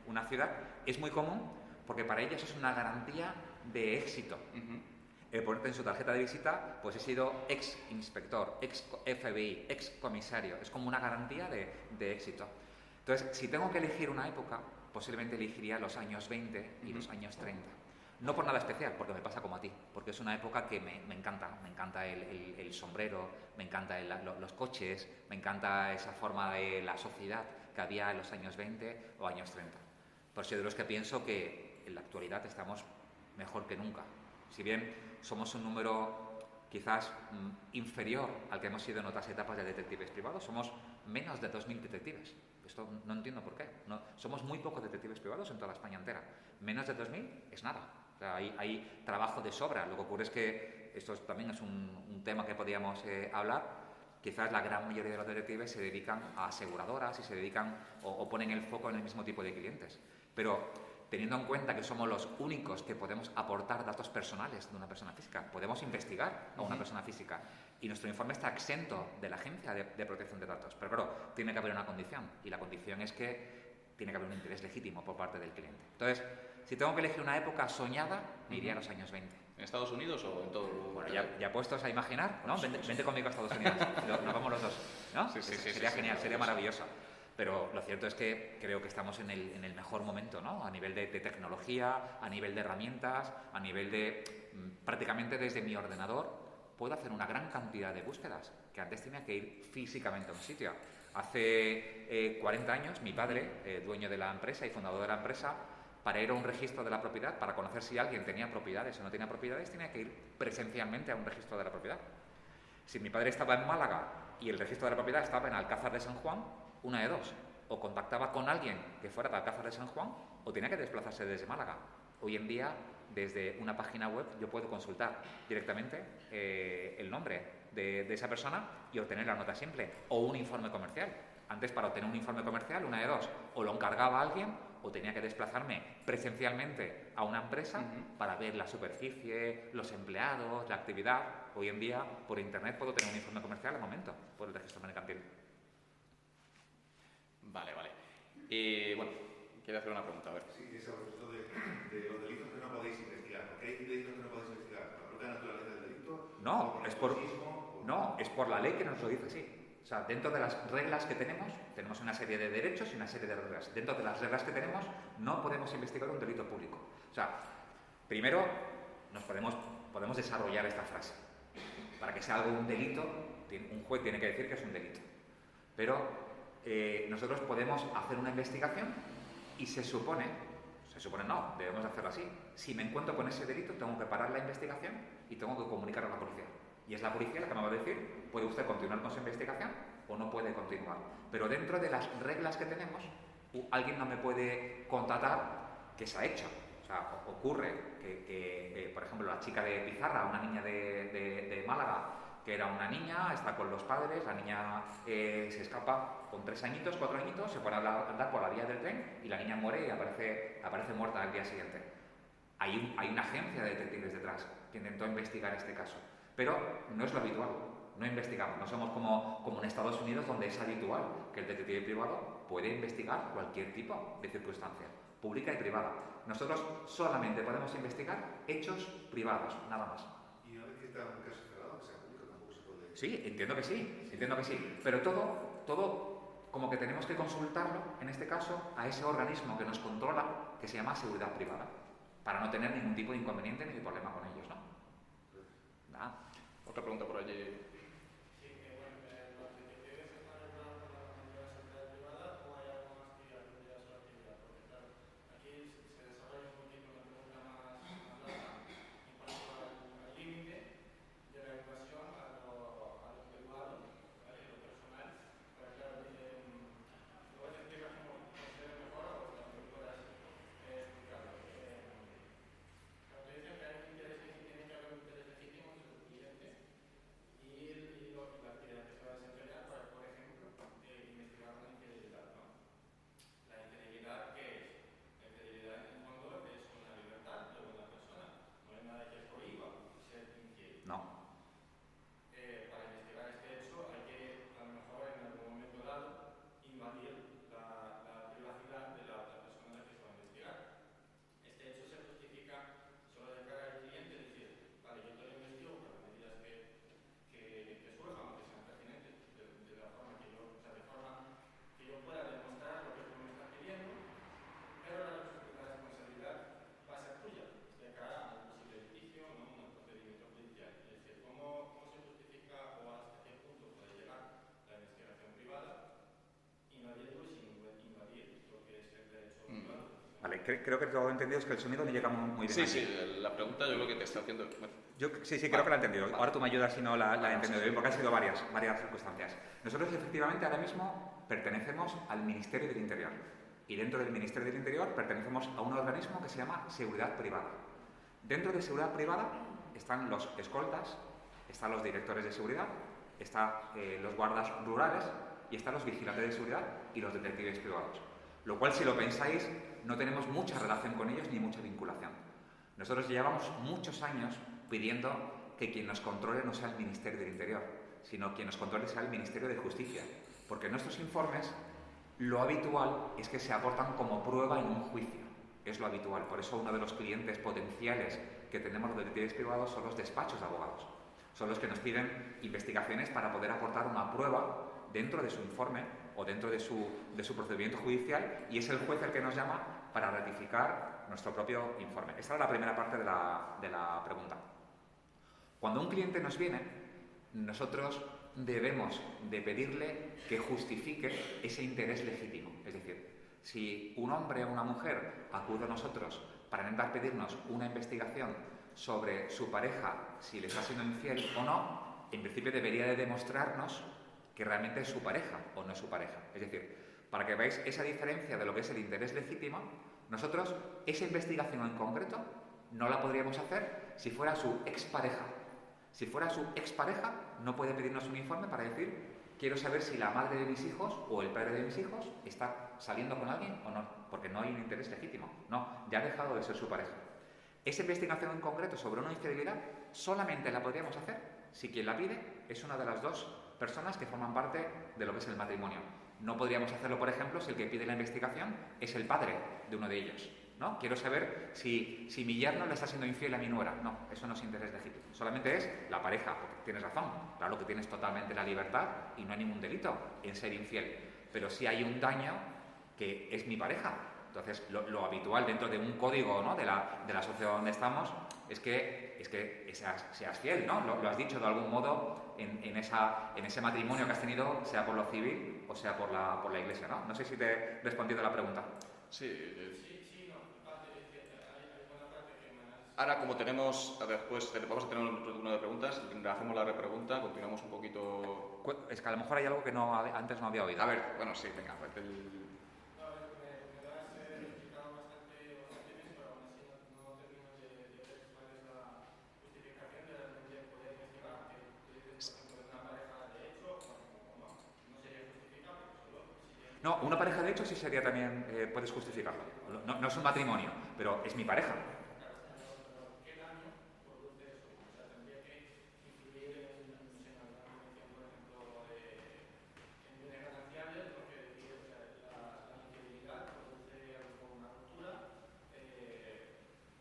una ciudad, es muy común porque para ellos es una garantía de éxito. Ponerte en su tarjeta de visita, pues he sido ex inspector, ex FBI, ex comisario. Es como una garantía de éxito. Entonces, si tengo que elegir una época, posiblemente elegiría los años 20 y los años 30. No por nada especial, porque me pasa como a ti, porque es una época que me encanta. Me encanta el sombrero, me encantan los coches, me encanta esa forma de la sociedad que había en los años 20 o años 30. Por eso soy de los que pienso que en la actualidad estamos mejor que nunca. Si bien somos un número quizás inferior al que hemos sido en otras etapas de detectives privados, somos menos de 2.000 detectives. Esto no entiendo por qué. Somos muy pocos detectives privados en toda la España entera. Menos de 2.000 es nada. O sea, hay trabajo de sobra. Lo que ocurre es que esto también es un tema que podríamos hablar. Quizás la gran mayoría de los detectives se dedican a aseguradoras y se dedican o ponen el foco en el mismo tipo de clientes. Pero teniendo en cuenta que somos los únicos que podemos aportar datos personales de una persona física, podemos investigar a una persona física y nuestro informe está exento de la Agencia de Protección de Datos. Pero claro, tiene que haber una condición y la condición es que tiene que haber un interés legítimo por parte del cliente. Entonces, si tengo que elegir una época soñada, me iría a los años 20. ¿En Estados Unidos o en todo el mundo? Bueno, ya puestos a imaginar, ¿no? Vente conmigo a Estados Unidos, nos vamos los dos, ¿no? Sí, sería genial, sería maravilloso. Pero lo cierto es que creo que estamos en el mejor momento, ¿no? A nivel de tecnología, a nivel de herramientas, a nivel de... prácticamente desde mi ordenador puedo hacer una gran cantidad de búsquedas que antes tenía que ir físicamente a un sitio. Hace 40 años, mi padre, dueño de la empresa y fundador de la empresa, para ir a un registro de la propiedad, para conocer si alguien tenía propiedades o no tenía propiedades, tenía que ir presencialmente a un registro de la propiedad. Si mi padre estaba en Málaga y el registro de la propiedad estaba en Alcázar de San Juan, una de dos, o contactaba con alguien que fuera de Alcázar de San Juan o tenía que desplazarse desde Málaga. Hoy en día, desde una página web, yo puedo consultar directamente el nombre de esa persona y obtener la nota simple o un informe comercial. Antes, para obtener un informe comercial, una de dos, o lo encargaba a alguien o tenía que desplazarme presencialmente a una empresa para ver la superficie, los empleados, la actividad. Hoy en día, por internet, puedo tener un informe comercial al momento por el registro mercantil. Vale. Bueno, quiero hacer una pregunta, a ver. Sí, es a propósito de los delitos que no podéis investigar. ¿Por qué hay delitos que no podéis investigar? ¿Por la propia naturaleza del delito? No, es por la ley que nos lo dice así. O sea, dentro de las reglas que tenemos una serie de derechos y una serie de reglas. Dentro de las reglas que tenemos, no podemos investigar un delito público. O sea, primero podemos desarrollar esta frase. Para que sea algo un delito, un juez tiene que decir que es un delito. Pero nosotros podemos hacer una investigación y se supone no, debemos hacerlo así. Si me encuentro con ese delito, tengo que parar la investigación y tengo que comunicar a la policía. Y es la policía la que me va a decir, ¿puede usted continuar con su investigación o no puede continuar? Pero dentro de las reglas que tenemos, alguien no me puede contratar que se ha hecho. O sea, ocurre que por ejemplo, la chica de Pizarra, una niña de Málaga, que era una niña, está con los padres, la niña se escapa con 3 añitos, 4 añitos, se pone a andar por la vía del tren y la niña muere y aparece muerta al día siguiente. Hay una agencia de detectives detrás que intentó investigar este caso, pero no es lo habitual, no investigamos, no somos como en Estados Unidos, donde es habitual que el detective privado puede investigar cualquier tipo de circunstancia, pública y privada. Nosotros solamente podemos investigar hechos privados, nada más. ¿Y una vez que está un caso cerrado, que sea público, tampoco se puede...? Sí, entiendo que sí. Pero todo como que tenemos que consultarlo, en este caso, a ese organismo que nos controla, que se llama seguridad privada, para no tener ningún tipo de inconveniente ni de problema con ellos, ¿no? Nada. Otra pregunta por allí. No. Para investigar este hecho hay que, a lo mejor en algún momento dado, invadir la privacidad de la otra persona a la que se va a investigar. Este hecho se justifica solo de cara al cliente, es decir, vale, yo te lo investigo por las medidas que surjan o que sean pertinentes, de la forma que yo, o sea, de forma que yo pueda demostrar lo que tú me estás pidiendo, pero la responsabilidad va a ser tuya de cara al posible litigio, ¿no? Un procedimiento judicial. Es decir, ¿cómo se justifica o hasta qué punto puede llegar la investigación privada invadiendo y sin invadir lo que es el derecho privado? Vale, creo que todo lo he entendido, es que el sonido no llega muy bien. Sí, aquí. sí, la pregunta yo creo que te está haciendo... Sí, creo que la he entendido. Ahora tú me ayudas si no la he entendido bien, porque han sido varias circunstancias. Nosotros, efectivamente, ahora mismo pertenecemos al Ministerio del Interior. Y dentro del Ministerio del Interior pertenecemos a un organismo que se llama Seguridad Privada. Dentro de Seguridad Privada están los escoltas, están los directores de seguridad, están los guardas rurales y están los vigilantes de seguridad y los detectives privados. Lo cual, si lo pensáis, no tenemos mucha relación con ellos ni mucha vinculación. Nosotros llevamos muchos años pidiendo que quien nos controle no sea el Ministerio del Interior, sino quien nos controle sea el Ministerio de Justicia, porque en nuestros informes lo habitual es que se aportan como prueba en un juicio, es lo habitual. Por eso uno de los clientes potenciales que tenemos los detectives privados son los despachos de abogados. Son los que nos piden investigaciones para poder aportar una prueba dentro de su informe o dentro de su procedimiento judicial, y es el juez el que nos llama para ratificar nuestro propio informe. Esta era la primera parte de la pregunta. Cuando un cliente nos viene, nosotros debemos de pedirle que justifique ese interés legítimo. Es decir, si un hombre o una mujer acude a nosotros para intentar pedirnos una investigación sobre su pareja, si le está siendo infiel o no, en principio debería de demostrarnos que realmente es su pareja o no es su pareja. Es decir, para que veáis esa diferencia de lo que es el interés legítimo, nosotros esa investigación en concreto no la podríamos hacer si fuera su expareja. Si fuera su expareja, no puede pedirnos un informe para decir: quiero saber si la madre de mis hijos o el padre de mis hijos está saliendo con alguien o no, porque no hay un interés legítimo. No, ya ha dejado de ser su pareja. Esa investigación en concreto sobre una infidelidad solamente la podríamos hacer si quien la pide es una de las dos personas que forman parte de lo que es el matrimonio. No podríamos hacerlo, por ejemplo, si el que pide la investigación es el padre de uno de ellos, ¿no? Quiero saber si mi yerno le está siendo infiel a mi nuera. No, eso no es interés legítimo. Solamente es la pareja, porque tienes razón. Claro que tienes totalmente la libertad y no hay ningún delito en ser infiel. Pero sí hay un daño que es mi pareja. Entonces, lo habitual dentro de un código, ¿no?, de la sociedad donde estamos es que seas fiel, ¿no? Lo has dicho de algún modo en ese matrimonio que has tenido, sea por lo civil o sea por la iglesia, ¿no? No sé si te he respondido a la pregunta. Sí, no. Ahora, como tenemos, después vamos a tener un turno de preguntas, hacemos la repregunta, continuamos un poquito... Es que a lo mejor hay algo que antes no había oído. A ver, bueno, sí, venga, pues No, una pareja de hecho sí sería también, puedes justificarlo. No es un matrimonio, pero es mi pareja. ¿Qué daño produce eso? O sea, tendría que influir en la convención, por ejemplo, en bienes gananciales, porque la infidelidad produce una ruptura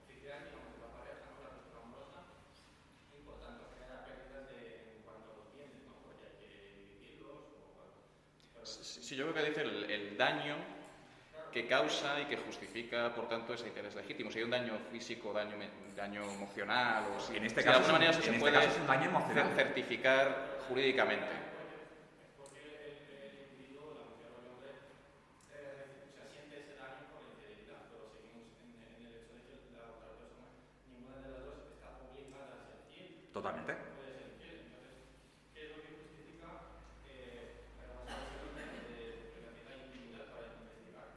oficial, digamos, de la pareja, ¿no? La ruptura amorosa, y por tanto genera pérdidas en cuanto a los bienes, ¿no? Porque hay que dividirlos o bueno. Sí, yo creo que dice el daño que causa y que justifica, por tanto, ese interés legítimo. Si hay un daño físico, daño emocional, o si, en este si caso, de alguna manera eso se puede es un daño emocional. certificar jurídicamente. Porque el individuo, la mujer o el hombre, siente ese daño por la infidelidad, pero seguimos en el hecho de que la otra persona, ninguna de las dos está obligada a ser fiel. Totalmente. Puede ser fiel. Entonces, ¿qué es lo que justifica la base de la intimidad para investigar?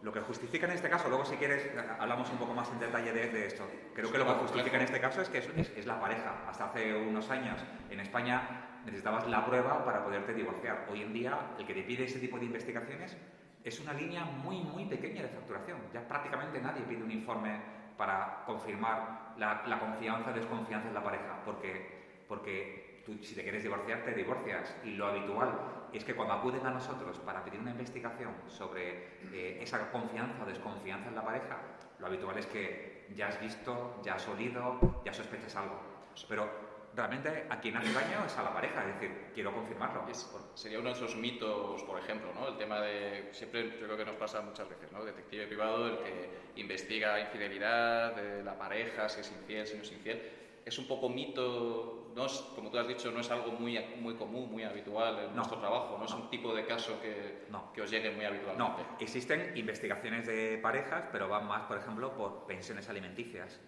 Lo que justifica en este caso, luego si quieres hablamos un poco más en detalle de esto. Creo que lo que justifica en este caso es que es la pareja. Hasta hace unos años en España necesitabas la prueba para poderte divorciar. Hoy en día el que te pide ese tipo de investigaciones es una línea muy, muy pequeña de facturación. Ya prácticamente nadie pide un informe para confirmar la confianza o desconfianza en la pareja, porque tú, si te quieres divorciar, te divorcias. Y lo habitual es que cuando acuden a nosotros para pedir una investigación sobre esa confianza o desconfianza en la pareja, lo habitual es que ya has visto, ya has olido, ya sospechas algo. Pero realmente a quien hace daño es a la pareja, es decir, quiero confirmarlo. Sería uno de esos mitos, por ejemplo, ¿no? El tema de, siempre yo creo que nos pasa muchas veces, ¿no? Detective privado, el que investiga infidelidad de la pareja, si es infiel, si no es infiel. Es un poco mito, no es, como tú has dicho, no es algo muy común, muy habitual en nuestro trabajo, no es un tipo de caso que os llegue muy habitualmente. No, existen investigaciones de parejas, pero van más, por ejemplo, por pensiones alimenticias.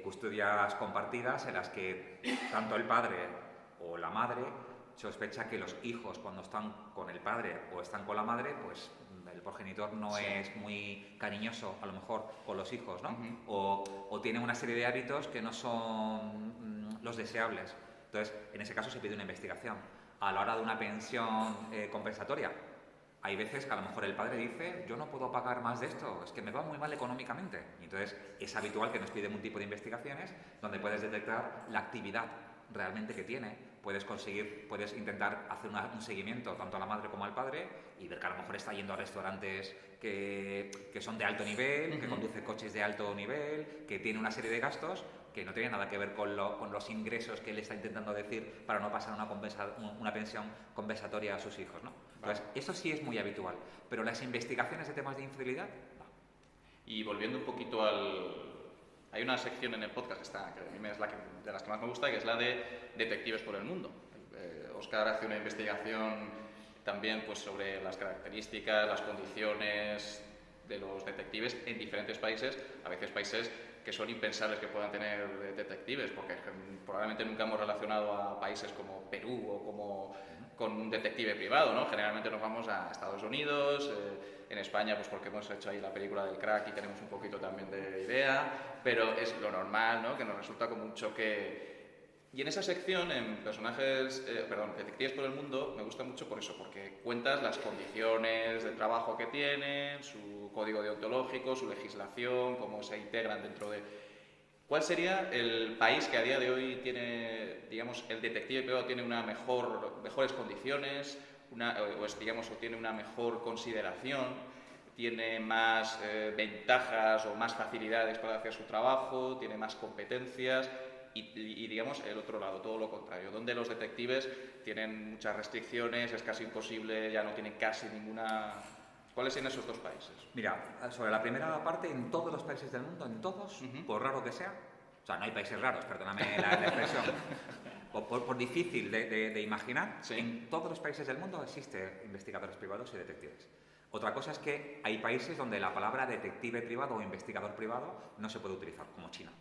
Custodias compartidas en las que tanto el padre o la madre sospecha que los hijos, cuando están con el padre o están con la madre, pues el progenitor no es muy cariñoso a lo mejor con los hijos, ¿no? O tiene una serie de hábitos que no son los deseables. Entonces, en ese caso se pide una investigación. A la hora de una pensión compensatoria, hay veces que a lo mejor el padre dice, yo no puedo pagar más de esto, es que me va muy mal económicamente. Y entonces es habitual que nos piden un tipo de investigaciones donde puedes detectar la actividad realmente que tiene, puedes intentar hacer un seguimiento tanto a la madre como al padre y ver que a lo mejor está yendo a restaurantes que son de alto nivel, que conduce coches de alto nivel, que tiene una serie de gastos que no tienen nada que ver con los ingresos que él está intentando decir para no pasar una pensión compensatoria a sus hijos, ¿no? Entonces, eso sí es muy habitual, pero las investigaciones de temas de infidelidad, no. Y volviendo un poquito hay una sección en el podcast que a mí es de las que más me gusta, que es la de Detectives por el Mundo. Óscar hace una investigación también pues, sobre las características, las condiciones de los detectives en diferentes países, a veces países que son impensables que puedan tener detectives, porque probablemente nunca hemos relacionado a países como Perú o como con un detective privado, ¿no? Generalmente nos vamos a Estados Unidos, en España pues porque hemos hecho ahí la película del crack y tenemos un poquito también de idea, pero es lo normal, ¿no? Que nos resulta como un choque. Y en esa sección, en Detectives por el Mundo, me gusta mucho por eso, porque cuentas las condiciones de trabajo que tienen, su código deontológico, su legislación, cómo se integran dentro de... ¿Cuál sería el país que a día de hoy tiene, digamos, el detective privado tiene mejores condiciones, o tiene una mejor consideración, tiene más ventajas o más facilidades para hacer su trabajo, tiene más competencias? Y digamos el otro lado, todo lo contrario, donde los detectives tienen muchas restricciones, es casi imposible, ya no tienen casi ninguna... ¿Cuáles son esos dos países? Mira, sobre la primera parte, en todos los países del mundo, en todos, por raro que sea, o sea, no hay países raros, perdóname la expresión, por difícil de imaginar, sí. En todos los países del mundo existen investigadores privados y detectives. Otra cosa es que hay países donde la palabra detective privado o investigador privado no se puede utilizar, como China.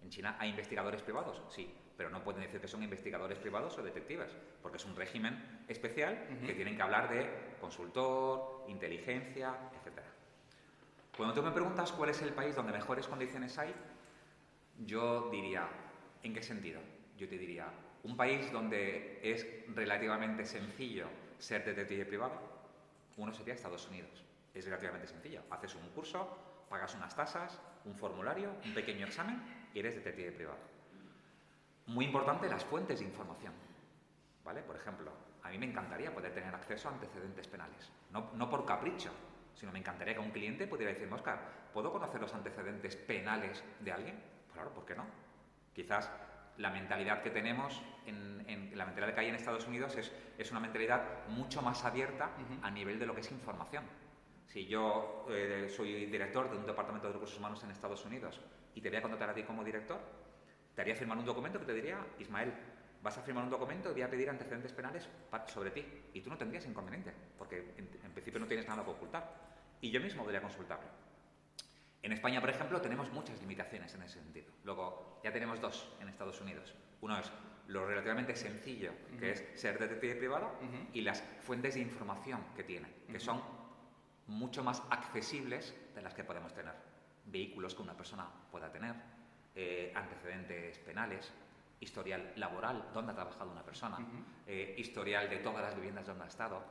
¿En China hay investigadores privados? Sí, pero no pueden decir que son investigadores privados o detectives, porque es un régimen especial que tienen que hablar de consultor, inteligencia, etc. Cuando tú me preguntas cuál es el país donde mejores condiciones hay, yo diría, ¿en qué sentido? Yo te diría, un país donde es relativamente sencillo ser detective privado, uno sería Estados Unidos. Es relativamente sencillo. Haces un curso, pagas unas tasas, un formulario, un pequeño examen y eres detective privado. Muy importante las fuentes de información, ¿vale? Por ejemplo, a mí me encantaría poder tener acceso a antecedentes penales, no por capricho, sino me encantaría que un cliente pudiera decirme, Óscar, ¿puedo conocer los antecedentes penales de alguien? Pues claro, ¿por qué no? Quizás la mentalidad que tenemos, la mentalidad que hay en Estados Unidos es una mentalidad mucho más abierta a nivel de lo que es información. Si yo soy director de un departamento de recursos humanos en Estados Unidos y te voy a contratar a ti como director, te haría firmar un documento que te diría, Ismael, vas a firmar un documento y voy a pedir antecedentes penales sobre ti. Y tú no tendrías inconveniente, porque en principio no tienes nada que ocultar. Y yo mismo podría consultarlo. En España, por ejemplo, tenemos muchas limitaciones en ese sentido. Luego, ya tenemos dos en Estados Unidos. Uno es lo relativamente sencillo, que es ser detective privado, y las fuentes de información que tiene, que son mucho más accesibles de las que podemos tener. Vehículos que una persona pueda tener, antecedentes penales, historial laboral, dónde ha trabajado una persona, historial de todas las viviendas donde ha estado.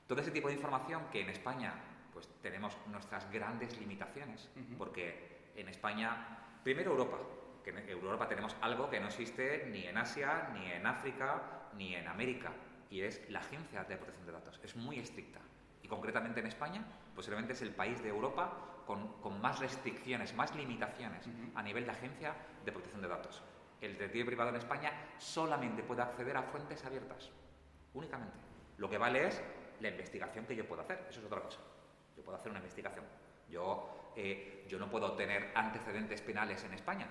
Todo ese tipo de información que en España pues tenemos nuestras grandes limitaciones, porque En España, primero Europa, que en Europa tenemos algo que no existe ni en Asia, ni en África, ni en América, y es la Agencia de Protección de Datos. Es muy estricta. Y concretamente en España, posiblemente es el país de Europa con más restricciones, más limitaciones a nivel de Agencia de Protección de Datos. El detective privado en España solamente puede acceder a fuentes abiertas, únicamente. Lo que vale es la investigación que yo puedo hacer, eso es otra cosa. Yo puedo hacer una investigación. Yo no puedo tener antecedentes penales en España,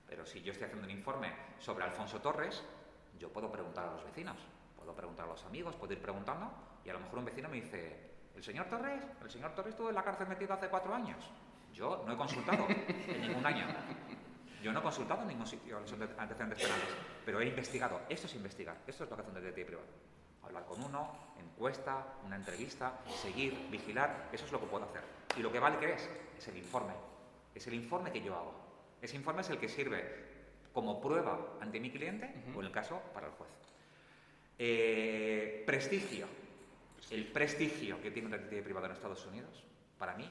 pero si yo estoy haciendo un informe sobre Alfonso Torres, yo puedo preguntar a los vecinos, puedo preguntar a los amigos, puedo ir preguntando, y a lo mejor un vecino me dice: ¿el señor Torres estuvo en la cárcel metido hace 4 años? Yo no he consultado en ningún año. Yo no he consultado en ningún sitio los antecedentes penales, pero he investigado. Esto es investigar, esto es lo que hace un detective privado. Hablar con uno, encuesta, una entrevista, seguir, vigilar, eso es lo que puedo hacer. Y lo que vale que es el informe. Es el informe que yo hago. Ese informe es el que sirve como prueba ante mi cliente o en el caso para el juez. Prestigio. El prestigio que tiene un detective privado en Estados Unidos, para mí,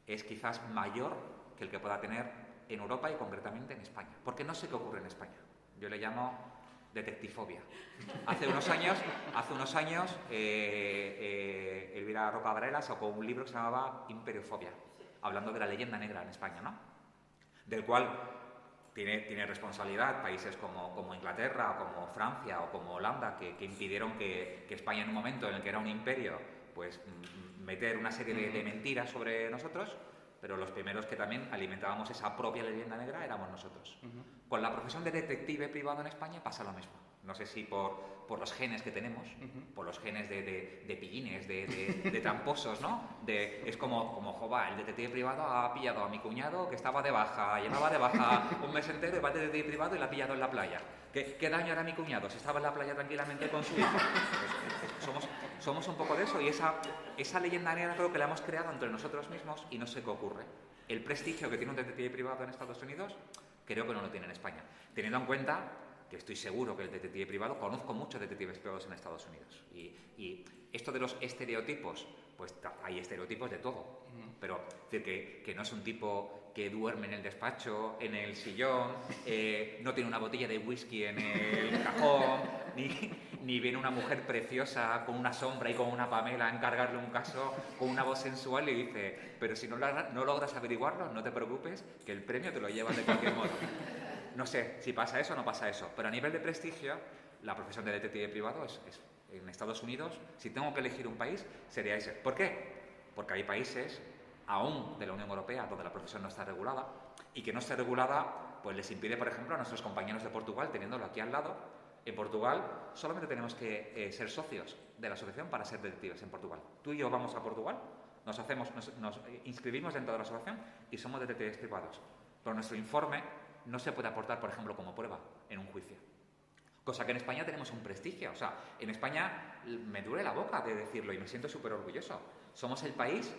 es quizás mayor que el que pueda tener en Europa y concretamente en España. Porque no sé qué ocurre en España. Yo le llamo detectivofobia. Hace unos años Elvira Roca Varela sacó un libro que se llamaba Imperiofobia, hablando de la leyenda negra en España, ¿no? Del cual tiene responsabilidad países como Inglaterra, o como Francia, o como Holanda, que impidieron que España, en un momento en el que era un imperio, pues meter una serie de mentiras sobre nosotros, pero los primeros que también alimentábamos esa propia leyenda negra éramos nosotros. Con la profesión de detective privado en España pasa lo mismo. No sé si por los genes que tenemos, por los genes de pillines, de tramposos, ¿no? Es como Jova, el detective privado ha pillado a mi cuñado que estaba de baja, llevaba de baja un mes entero y va al detective privado y la ha pillado en la playa. ¿Qué daño hará mi cuñado si estaba en la playa tranquilamente con su hijo? Pues, somos un poco de eso, y esa leyenda negra creo que la hemos creado entre nosotros mismos y no sé qué ocurre. El prestigio que tiene un detective privado en Estados Unidos creo que no lo tiene en España, teniendo en cuenta que estoy seguro que el detective privado, conozco muchos detectives privados en Estados Unidos, y esto de los estereotipos, pues hay estereotipos de todo, pero es decir, que no es un tipo que duerme en el despacho, en el sillón, no tiene una botella de whisky en el cajón, ni viene una mujer preciosa con una sombra y con una Pamela a encargarle un caso con una voz sensual y dice: pero si no logras averiguarlo, no te preocupes, que el premio te lo llevas de cualquier modo. No sé si pasa eso o no pasa eso, pero a nivel de prestigio, la profesión de detective privado es en Estados Unidos, si tengo que elegir un país, sería ese. ¿Por qué? Porque hay países, aún de la Unión Europea, donde la profesión no está regulada, y que no esté regulada, pues les impide, por ejemplo, a nuestros compañeros de Portugal, teniéndolo aquí al lado. En Portugal solamente tenemos que ser socios de la asociación para ser detectives en Portugal. Tú y yo vamos a Portugal, nos inscribimos dentro de la asociación y somos detectives privados. Pero nuestro informe no se puede aportar, por ejemplo, como prueba en un juicio. Cosa que en España tenemos un prestigio. O sea, en España me duele la boca de decirlo y me siento súper orgulloso. Somos el país,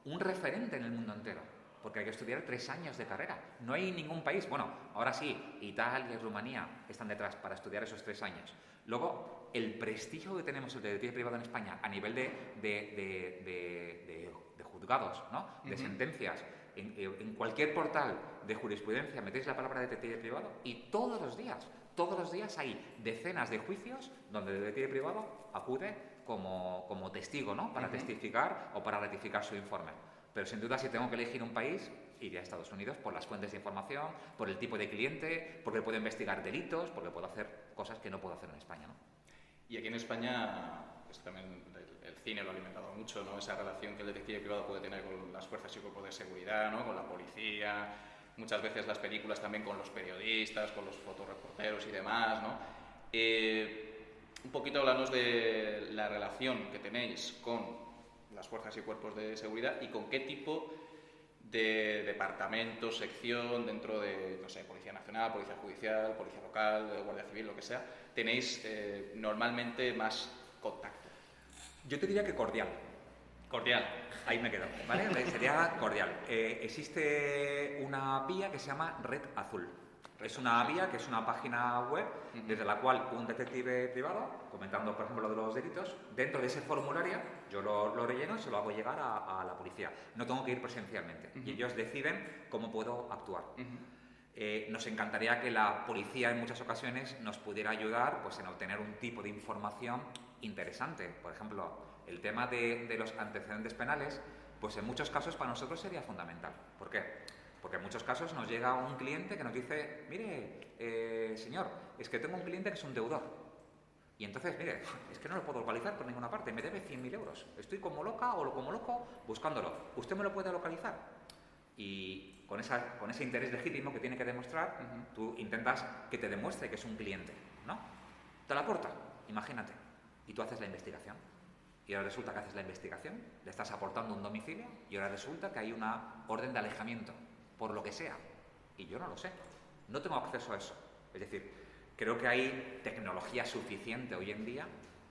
un referente en el mundo entero, porque hay que estudiar 3 años de carrera. No hay ningún país, bueno, ahora sí, Italia y Rumanía están detrás para estudiar esos 3 años. Luego, el prestigio que tenemos el detective privado en España a nivel de juzgados, ¿no? De sentencias. En cualquier portal de jurisprudencia metéis la palabra detective privado y todos los días hay decenas de juicios donde el detective privado acude como testigo, ¿no? Para testificar o para ratificar su informe. Pero sin duda, si tengo que elegir un país, iría a Estados Unidos por las fuentes de información, por el tipo de cliente, porque puedo investigar delitos, porque puedo hacer cosas que no puedo hacer en España, ¿no? Y aquí en España, pues también el cine lo ha alimentado mucho, ¿no? Esa relación que el detective privado puede tener con las fuerzas y cuerpos de seguridad, ¿no? Con la policía, muchas veces las películas también con los periodistas, con los fotoreporteros y demás, ¿no? Un poquito hablarnos de la relación que tenéis con las fuerzas y cuerpos de seguridad y con qué tipo de departamento, sección dentro de, no sé, Policía Nacional, Policía Judicial, Policía Local, Guardia Civil, lo que sea, tenéis normalmente más contacto. Yo te diría que cordial. Cordial. Ahí me quedo, ¿vale? Sería cordial. Existe una vía que se llama Red Azul. Es una vía, que es una página web, desde la cual un detective privado, comentando, por ejemplo, de los delitos, dentro de ese formulario, yo lo relleno y se lo hago llegar a la policía. No tengo que ir presencialmente. Y ellos deciden cómo puedo actuar. Nos encantaría que la policía en muchas ocasiones nos pudiera ayudar pues, en obtener un tipo de información interesante. Por ejemplo, el tema de los antecedentes penales, pues en muchos casos para nosotros sería fundamental. ¿Por qué? Porque en muchos casos nos llega un cliente que nos dice, mire, señor, es que tengo un cliente que es un deudor. Y entonces, mire, es que no lo puedo localizar por ninguna parte, me debe 100.000 euros. Estoy como loca o como loco buscándolo. ¿Usted me lo puede localizar? Y con ese interés legítimo que tiene que demostrar, tú intentas que te demuestre que es un cliente, ¿no? Te la aporta, imagínate. Y tú haces la investigación. Y ahora resulta que haces la investigación, le estás aportando un domicilio y ahora resulta que hay una orden de alejamiento, por lo que sea. Y yo no lo sé. No tengo acceso a eso. Es decir, creo que hay tecnología suficiente hoy en día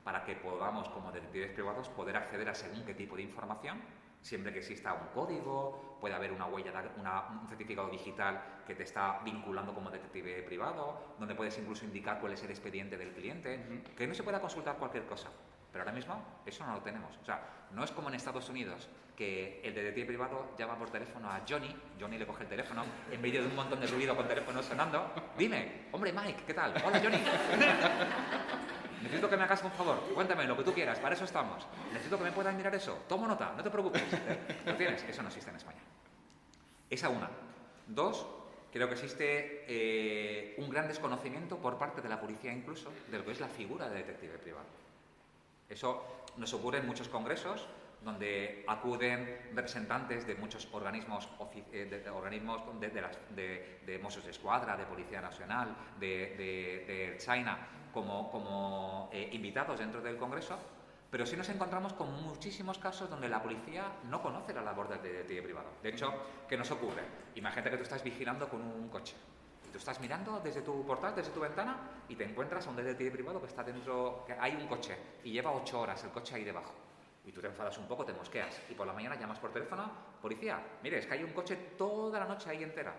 para que podamos, como detectives privados, poder acceder a según qué tipo de información, siempre que exista un código, puede haber una huella, un certificado digital que te está vinculando como detective privado, donde puedes incluso indicar cuál es el expediente del cliente, que no se pueda consultar cualquier cosa. Pero ahora mismo eso no lo tenemos. O sea, no es como en Estados Unidos, que el detective privado llama por teléfono a Johnny le coge el teléfono, en medio de un montón de ruido con teléfono sonando, dime, hombre Mike, ¿qué tal? Hola Johnny. Necesito que me hagas un favor, cuéntame lo que tú quieras, para eso estamos. Necesito que me puedas mirar eso, tomo nota, no te preocupes. ¿Lo tienes? Eso no existe en España. Esa una. Dos, creo que existe un gran desconocimiento por parte de la policía incluso de lo que es la figura de detective privado. Eso nos ocurre en muchos congresos donde acuden representantes de muchos organismos de Mossos d'Esquadra, de Policía Nacional, de China, como invitados dentro del congreso, pero sí nos encontramos con muchísimos casos donde la policía no conoce la labor del detective privado. De hecho, ¿qué nos ocurre? Imagínate que tú estás vigilando con un coche. Tú estás mirando desde tu portal, desde tu ventana, y te encuentras a un detective privado que está dentro, que hay un coche, y lleva 8 horas el coche ahí debajo. Y tú te enfadas un poco, te mosqueas, y por la mañana llamas por teléfono, policía, mire, es que hay un coche toda la noche ahí entera.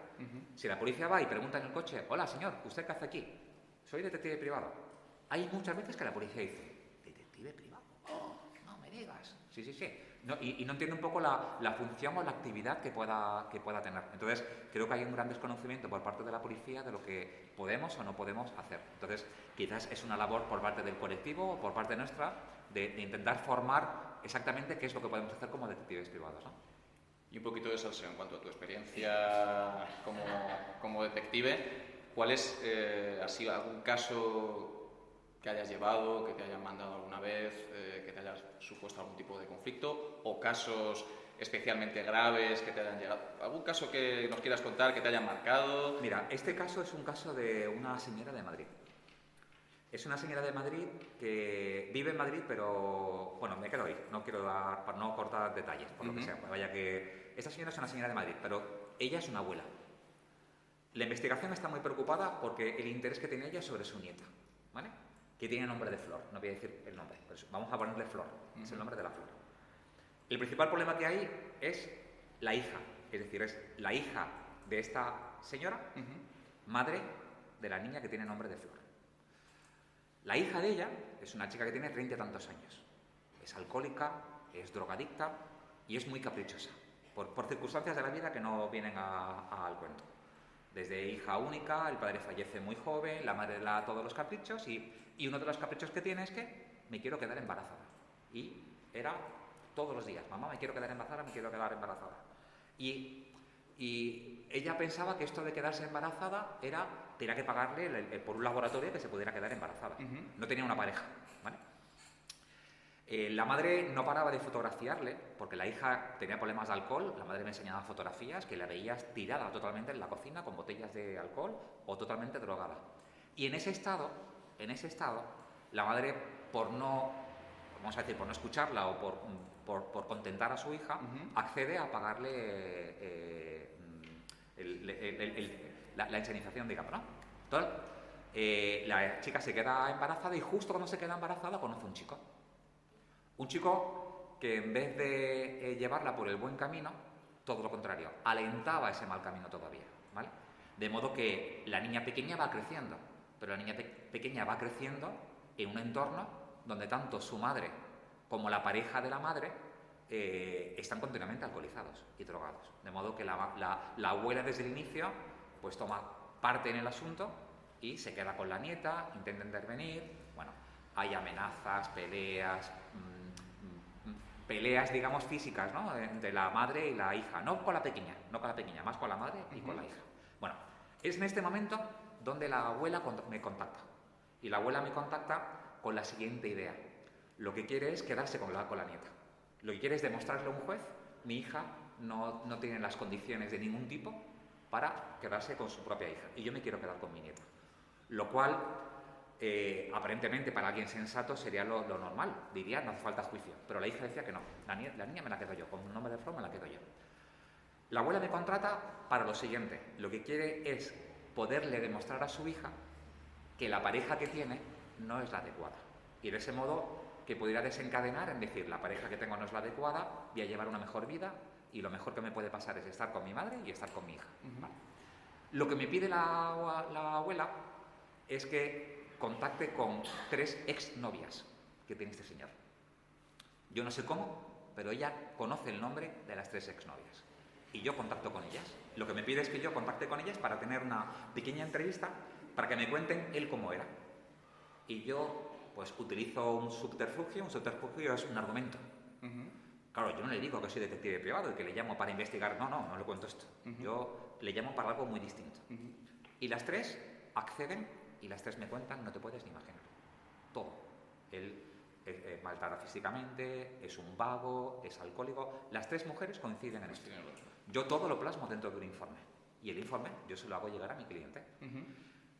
Si la policía va y pregunta en el coche, hola señor, ¿usted qué hace aquí? Soy detective privado. Hay muchas veces que la policía dice, ¿detective privado? Oh, no me digas. Sí. No, y no entiendo un poco la función o la actividad que pueda tener. Entonces, creo que hay un gran desconocimiento por parte de la policía de lo que podemos o no podemos hacer. Entonces, quizás es una labor por parte del colectivo o por parte nuestra de intentar formar exactamente qué es lo que podemos hacer como detectives privados, ¿no? Y un poquito de salseo en cuanto a tu experiencia como detective, ¿cuál es, ha sido algún caso que hayas llevado, que te hayan mandado alguna vez, que te hayas supuesto algún tipo de conflicto, o casos especialmente graves que te hayan llegado? ¿Algún caso que nos quieras contar que te hayan marcado? Mira, este caso es un caso de una señora de Madrid. Es una señora de Madrid que vive en Madrid, pero bueno, me quedo ahí. No quiero dar, para no cortar detalles, por lo que sea. Vaya que esta señora es una señora de Madrid, pero ella es una abuela. La investigación está muy preocupada porque el interés que tiene ella es sobre su nieta, ¿vale? Que tiene nombre de Flor. No voy a decir el nombre, pero vamos a ponerle Flor. Es el nombre de la flor. El principal problema que hay es la hija, es decir, es la hija de esta señora, madre de la niña que tiene nombre de Flor. La hija de ella es una chica que tiene 30 y tantos años. Es alcohólica, es drogadicta y es muy caprichosa, por circunstancias de la vida que no vienen al cuento. Desde hija única, el padre fallece muy joven, la madre le da todos los caprichos y uno de los caprichos que tiene es que me quiero quedar embarazada. Y era todos los días, mamá, me quiero quedar embarazada, me quiero quedar embarazada. Y ella pensaba que esto de quedarse embarazada tenía que pagarle por un laboratorio que se pudiera quedar embarazada. No tenía una pareja, ¿vale? La madre no paraba de fotografiarle, porque la hija tenía problemas de alcohol. La madre me enseñaba fotografías que la veías tirada totalmente en la cocina con botellas de alcohol o totalmente drogada. Y en ese estado, la madre, por no escucharla o por contentar a su hija, accede a pagarle la insanización, digamos, ¿no? Entonces, la chica se queda embarazada y justo cuando se queda embarazada conoce un chico. Un chico que en vez de llevarla por el buen camino, todo lo contrario, alentaba ese mal camino todavía, ¿vale? De modo que la niña pequeña va creciendo, pero la niña pequeña va creciendo en un entorno donde tanto su madre como la pareja de la madre están continuamente alcoholizados y drogados. De modo que la abuela desde el inicio pues toma parte en el asunto y se queda con la nieta, intenta intervenir. Bueno, hay amenazas, peleas, digamos, físicas, ¿no? Entre la madre y la hija. No con la pequeña, más con la madre y con la hija. Bueno, es en este momento donde la abuela me contacta. Y la abuela me contacta con la siguiente idea. Lo que quiere es quedarse con la nieta. Lo que quiere es demostrarle a un juez, mi hija no tiene las condiciones de ningún tipo para quedarse con su propia hija. Y yo me quiero quedar con mi nieta. Lo cual, aparentemente para alguien sensato sería lo normal. Diría, no hace falta juicio. Pero la hija decía que no. La niña me la quedo yo. Con un nombre de flor me la quedo yo. La abuela me contrata para lo siguiente. Lo que quiere es poderle demostrar a su hija que la pareja que tiene no es la adecuada. Y de ese modo que pudiera desencadenar en decir, la pareja que tengo no es la adecuada, voy a llevar una mejor vida y lo mejor que me puede pasar es estar con mi madre y estar con mi hija. Vale. Lo que me pide la abuela es que contacte con 3 exnovias que tiene este señor. Yo no sé cómo, pero ella conoce el nombre de las 3 exnovias. Y yo contacto con ellas. Lo que me pide es que yo contacte con ellas para tener una pequeña entrevista para que me cuenten él cómo era. Y yo pues utilizo un subterfugio es un argumento. Claro, yo no le digo que soy detective privado y que le llamo para investigar, no le cuento esto. Yo le llamo para algo muy distinto. Y las 3 acceden y las 3 me cuentan, no te puedes ni imaginar. Todo. Él maltrata físicamente, es un vago, es alcohólico. Las 3 mujeres coinciden en esto. Yo todo lo plasmo dentro de un informe. Y el informe yo se lo hago llegar a mi cliente.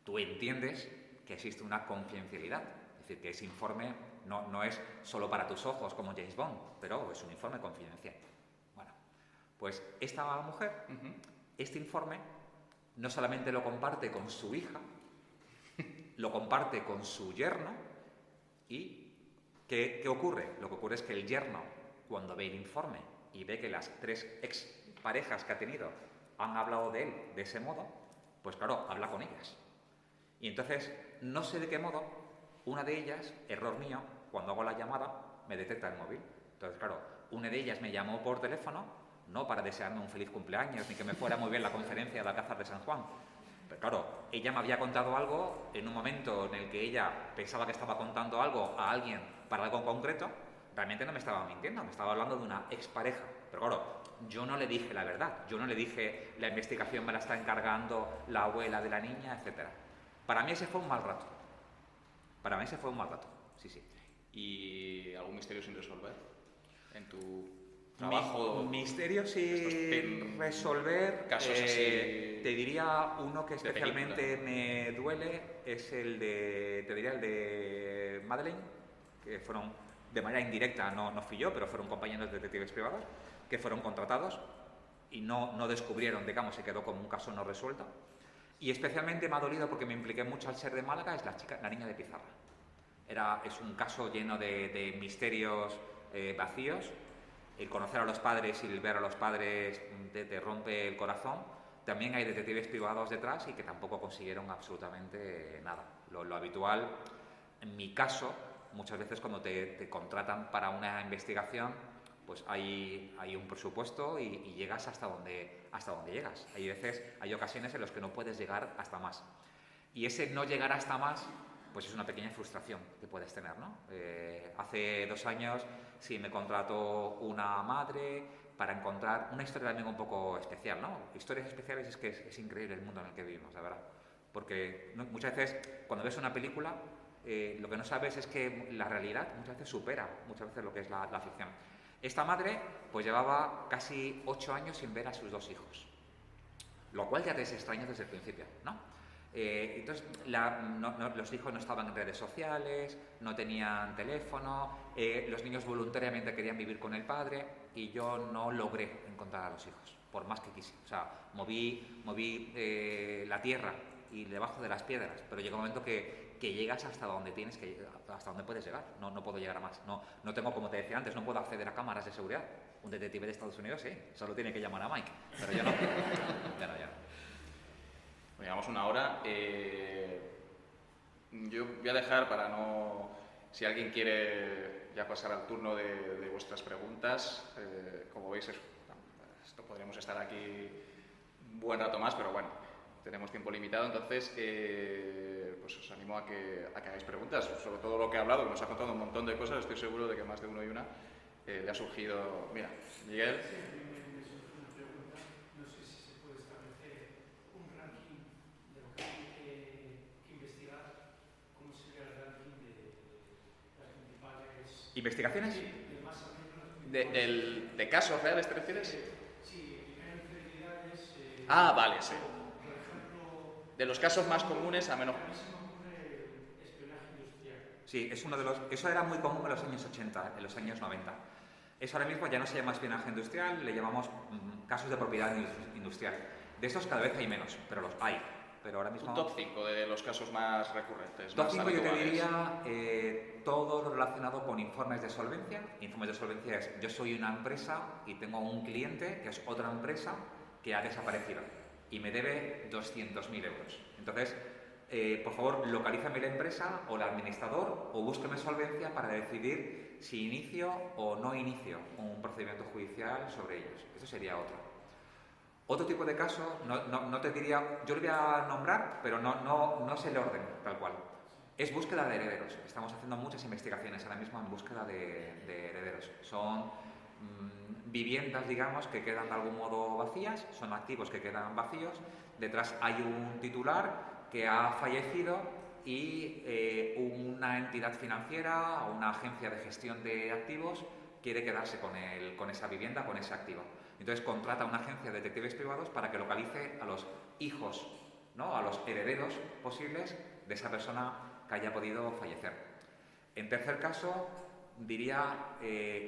Tú entiendes que existe una confidencialidad. Es decir, que ese informe no es solo para tus ojos como James Bond, pero es un informe confidencial. Bueno, pues esta mujer, este informe, no solamente lo comparte con su hija, lo comparte con su yerno y ¿qué ocurre? Lo que ocurre es que el yerno, cuando ve el informe y ve que las 3 exparejas que ha tenido han hablado de él de ese modo, pues claro, habla con ellas. Y entonces, no sé de qué modo, una de ellas, error mío, cuando hago la llamada, me detecta el móvil. Entonces, claro, una de ellas me llamó por teléfono, no para desearme un feliz cumpleaños, ni que me fuera muy bien la conferencia de Alcázar de San Juan. Pero claro, ella me había contado algo en un momento en el que ella pensaba que estaba contando algo a alguien para algo concreto, realmente no me estaba mintiendo, me estaba hablando de una expareja. Pero claro, yo no le dije la verdad, yo no le dije la investigación me la está encargando la abuela de la niña, etc. Para mí ese fue un mal rato. Sí. ¿Y algún misterio sin resolver en tu trabajo? Misterio sin resolver. Casos así. Te diría uno que especialmente película. me duele, es el de Madeleine, que fueron de manera indirecta, no fui yo, pero fueron compañeros de detectives privados que fueron contratados y no descubrieron, digamos, se quedó como un caso no resuelto. Y especialmente me ha dolido porque me impliqué mucho al ser de Málaga, es la niña de Pizarra. Es un caso lleno de misterios vacíos. El conocer a los padres y el ver a los padres te rompe el corazón. También hay detectives privados detrás y que tampoco consiguieron absolutamente nada. Lo habitual, en mi caso, muchas veces cuando te contratan para una investigación, pues hay un presupuesto y llegas hasta donde llegas. Hay ocasiones en las que no puedes llegar hasta más. Y ese no llegar hasta más, pues es una pequeña frustración que puedes tener, ¿no? Hace 2 años sí me contrató una madre para encontrar una historia también un poco especial, ¿no? Historias especiales es que es increíble el mundo en el que vivimos, la verdad. Porque muchas veces cuando ves una película, lo que no sabes es que la realidad muchas veces supera lo que es la ficción. Esta madre pues llevaba casi 8 años sin ver a sus 2 hijos, lo cual ya te es extraño desde el principio, ¿no? Entonces los hijos no estaban en redes sociales, no tenían teléfono, los niños voluntariamente querían vivir con el padre y yo no logré encontrar a los hijos, por más que quise. O sea, moví la tierra y debajo de las piedras, pero llega un momento que llegas hasta donde tienes que llegar, hasta donde puedes llegar. No puedo llegar a más. No tengo, como te decía antes, no puedo acceder a cámaras de seguridad. Un detective de Estados Unidos sí, solo tiene que llamar a Mike, pero yo no. Ya no. Llevamos una hora. Yo voy a dejar para no... Si alguien quiere ya pasar al turno de vuestras preguntas, como veis, esto podríamos estar aquí un buen rato más, pero bueno, tenemos tiempo limitado, entonces pues os animo a que hagáis preguntas sobre todo lo que ha hablado, que nos ha contado un montón de cosas. Estoy seguro de que más de uno y una le ha surgido... Mira, Miguel. Sí, a mí me surge una pregunta. No sé si se puede establecer un ranking de lo que hay que investigar. ¿Cómo sería el ranking de las principales... ¿Investigaciones? Sí, de más o menos... ¿De casos reales te refieres? Sí, primero infidelidades... Vale, sí. Por ejemplo... De los casos más comunes a menos... A mí se me ocurre el espionaje industrial. Sí, es uno de los... Eso era muy común en los años 80, en los años 90. Eso ahora mismo ya no se llama espionaje industrial, le llamamos casos de propiedad industrial. De estos cada vez hay menos, pero los hay. Pero ahora mismo... Un top 5 de los casos más recurrentes. Top más 5 yo te habituales. diría todo lo relacionado con informes de solvencia. Informes de solvencia es, yo soy una empresa y tengo un cliente que es otra empresa que ha desaparecido y me debe 200.000 euros. Entonces, por favor, localízame la empresa o el administrador o búsqueme solvencia para decidir si inicio o no inicio un procedimiento judicial sobre ellos. Eso sería otro. Otro tipo de caso, no te diría, yo lo voy a nombrar, pero no sé el orden tal cual. Es búsqueda de herederos. Estamos haciendo muchas investigaciones ahora mismo en búsqueda de herederos. Son viviendas, digamos, que quedan de algún modo vacías, son activos que quedan vacíos. Detrás hay un titular que ha fallecido y una entidad financiera o una agencia de gestión de activos quiere quedarse con esa vivienda, con ese activo. Entonces contrata a una agencia de detectives privados para que localice a los hijos, ¿no?, a los herederos posibles de esa persona que haya podido fallecer. En tercer caso, diría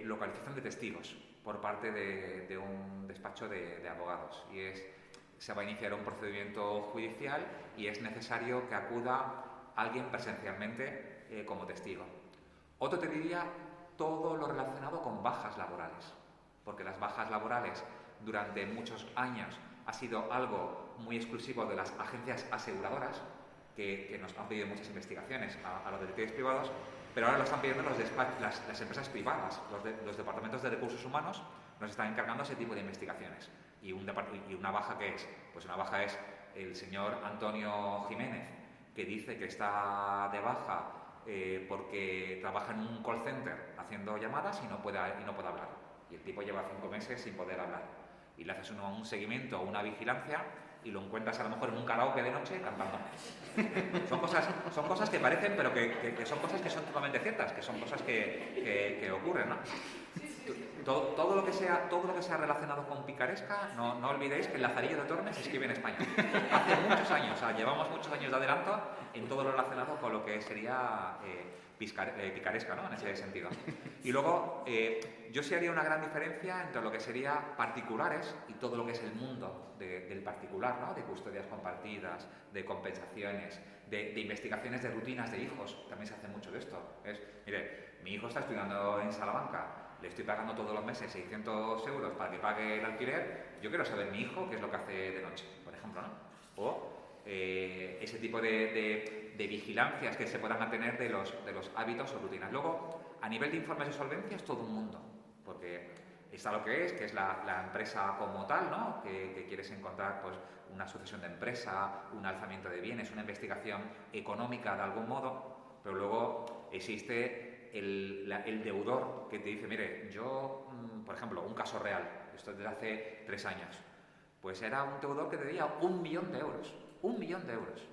localización de testigos por parte de un despacho de abogados. Y se va a iniciar un procedimiento judicial y es necesario que acuda alguien presencialmente como testigo. Otro te diría todo lo relacionado con bajas laborales, porque las bajas laborales durante muchos años ha sido algo muy exclusivo de las agencias aseguradoras, que nos han pedido muchas investigaciones a los detectives privados, pero ahora lo están pidiendo las empresas privadas, los departamentos de recursos humanos nos están encargando ese tipo de investigaciones. ¿Y una baja qué es? Pues una baja es el señor Antonio Jiménez, que dice que está de baja porque trabaja en un call center haciendo llamadas y no puede hablar. Y el tipo lleva 5 meses sin poder hablar. Y le haces un seguimiento o una vigilancia y lo encuentras a lo mejor en un karaoke de noche cantando. Son cosas que parecen, pero que son cosas que son totalmente ciertas, que son cosas que ocurren, ¿no? Todo lo que sea relacionado con picaresca, no olvidéis que el Lazarillo de Tormes escribe en España. Hace muchos años, o sea, llevamos muchos años de adelanto en todo lo relacionado con lo que sería picaresca, ¿no?, en ese sentido. Y luego, yo sí haría una gran diferencia entre lo que sería particulares y todo lo que es el mundo del particular, ¿no?, de custodias compartidas, de compensaciones, de investigaciones de rutinas de hijos. También se hace mucho de esto. Mire, mi hijo está estudiando en Salamanca, le estoy pagando todos los meses 600 euros para que pague el alquiler. Yo quiero saber mi hijo qué es lo que hace de noche, por ejemplo, ¿no? O ese tipo de vigilancias que se puedan mantener de los hábitos o rutinas. Luego, a nivel de informes de solvencia es todo un mundo, porque está lo que es la empresa como tal, ¿no?, que quieres encontrar pues una sucesión de empresa, un alzamiento de bienes, una investigación económica de algún modo, pero luego existe el deudor que te dice, mire, yo, por ejemplo, un caso real, esto es desde hace 3 años, pues era un deudor que te debía 1 millón de euros, 1 millón de euros.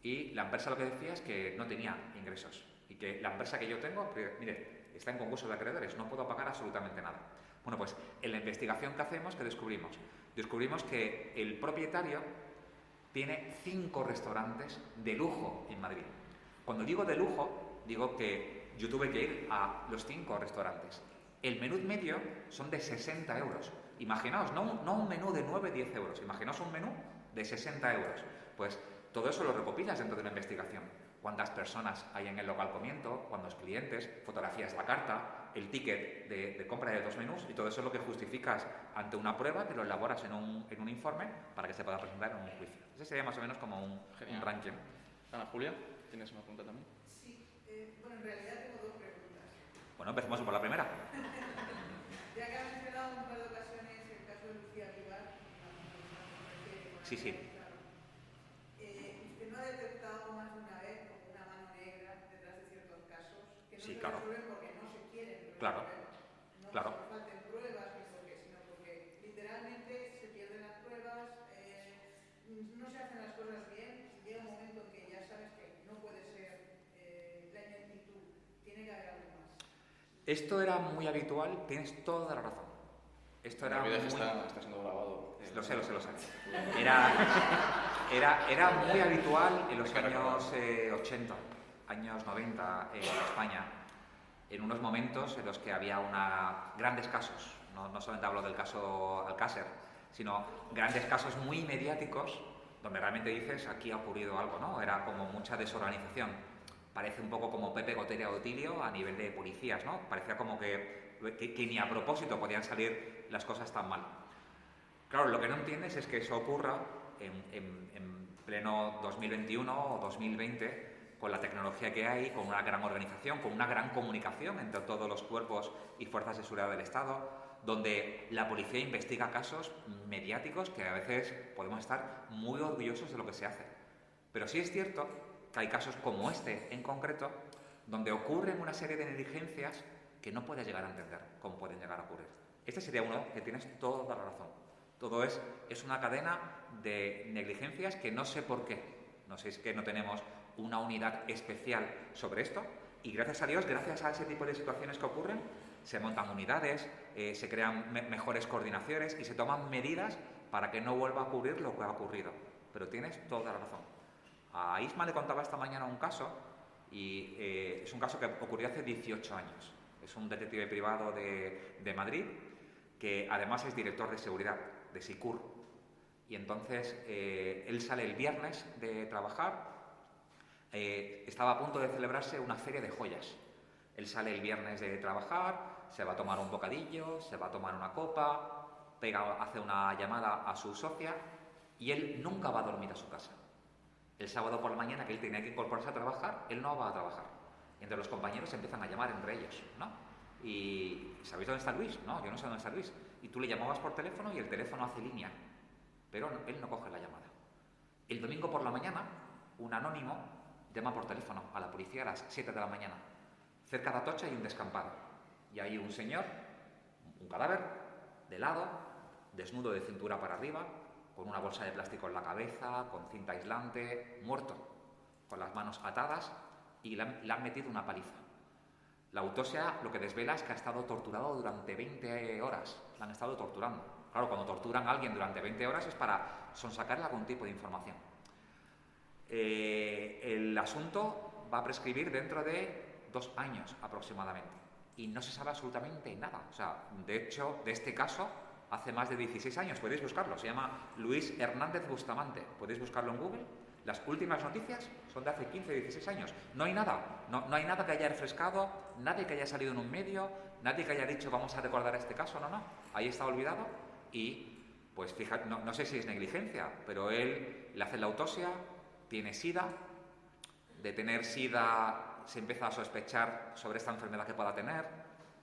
Y la empresa lo que decía es que no tenía ingresos y que la empresa que yo tengo, mire, está en concurso de acreedores, no puedo pagar absolutamente nada. Bueno, pues en la investigación que hacemos, ¿qué descubrimos? Descubrimos que el propietario tiene 5 restaurantes de lujo en Madrid. Cuando digo de lujo, digo que yo tuve que ir a los 5 restaurantes. El menú medio son de 60 euros. Imaginaos, no un menú de 9-10 euros, imaginaos un menú de 60 euros. Pues todo eso lo recopilas dentro de la investigación. cuántas personas hay en el local comiendo, cuántos clientes, fotografías de la carta, el ticket de compra de 2 menús, y todo eso es lo que justificas ante una prueba que lo elaboras en un informe para que se pueda presentar en un juicio. Ese sería más o menos como un ranking. Ana Julia, ¿tienes una pregunta también? Sí, bueno, en realidad tengo 2 preguntas. Bueno, empecemos por la primera. Ya que has mencionado en un par de ocasiones el caso de Lucía Vivar, Sí, sí. ¿usted no ha detectado más de una vez como una mano negra detrás de ciertos casos que no Sí, se claro. resuelven porque no se quieren resolver? Claro. No Claro. porque falten pruebas ni porque, sino porque literalmente se pierden las pruebas, no se hacen las cosas bien, y llega un momento en que ya sabes que no puede ser la ineptitud, tiene que haber algo más. Esto era muy habitual, tienes toda la razón. Esto era No olvides muy... que está siendo grabado. Lo sé. Era muy habitual en los años 80, años 90 en España, en unos momentos en los que había grandes casos, no solamente hablo del caso Alcácer, sino grandes casos muy mediáticos donde realmente dices, aquí ha ocurrido algo, ¿no? Era como mucha desorganización. Parece un poco como Pepe Gotera Otilio a nivel de policías, ¿no? Parecía como que ni a propósito podían salir las cosas tan mal. Claro, lo que no entiendes es que eso ocurra en pleno 2021 o 2020, con la tecnología que hay, con una gran organización, con una gran comunicación entre todos los cuerpos y fuerzas de seguridad del Estado, donde la policía investiga casos mediáticos que a veces podemos estar muy orgullosos de lo que se hace. Pero sí es cierto que hay casos como este en concreto, donde ocurren una serie de negligencias que no puedes llegar a entender cómo pueden llegar a ocurrir. Este sería uno que tienes toda la razón. Todo es una cadena de negligencias que no sé por qué. No sé si es que no tenemos una unidad especial sobre esto, y gracias a Dios, gracias a ese tipo de situaciones que ocurren, se montan unidades, se crean mejores coordinaciones y se toman medidas para que no vuelva a ocurrir lo que ha ocurrido. Pero tienes toda la razón. A Isma le contaba esta mañana un caso, y es un caso que ocurrió hace 18 años. Es un detective privado de Madrid, que además es director de seguridad de SICUR. Y entonces él sale el viernes de trabajar, estaba a punto de celebrarse una feria de joyas. Él sale el viernes de trabajar, se va a tomar un bocadillo, se va a tomar una copa, hace una llamada a su socia, y él nunca va a dormir a su casa. El sábado por la mañana, que él tenía que incorporarse a trabajar, él no va a trabajar. Y entre los compañeros se empiezan a llamar entre ellos, ¿no? Y ¿sabéis dónde está Luis? No, yo no sé dónde está Luis. Y tú le llamabas por teléfono y el teléfono hace línea, pero él no coge la llamada. El domingo por la mañana, un anónimo llama por teléfono a la policía a las 7 de la mañana. Cerca de Atocha hay un descampado. Y hay un señor, un cadáver, de lado, desnudo de cintura para arriba, con una bolsa de plástico en la cabeza, con cinta aislante, muerto, con las manos atadas, y le han metido una paliza. La autopsia lo que desvela es que ha estado torturado durante 20 horas. La han estado torturando. Claro, cuando torturan a alguien durante 20 horas es para sonsacarle algún tipo de información. El asunto va a prescribir dentro de 2 años aproximadamente. Y no se sabe absolutamente nada. O sea, de hecho, de este caso, hace más de 16 años, podéis buscarlo. Se llama Luis Hernández Bustamante. Podéis buscarlo en Google. Las últimas noticias son de hace 15 o 16 años. No hay nada. No hay nada que haya refrescado, nadie que haya salido en un medio, nadie que haya dicho vamos a recordar este caso. No. Ahí está olvidado y, pues fíjate, no sé si es negligencia, pero él le hace la autopsia, tiene SIDA. De tener SIDA se empieza a sospechar sobre esta enfermedad que pueda tener.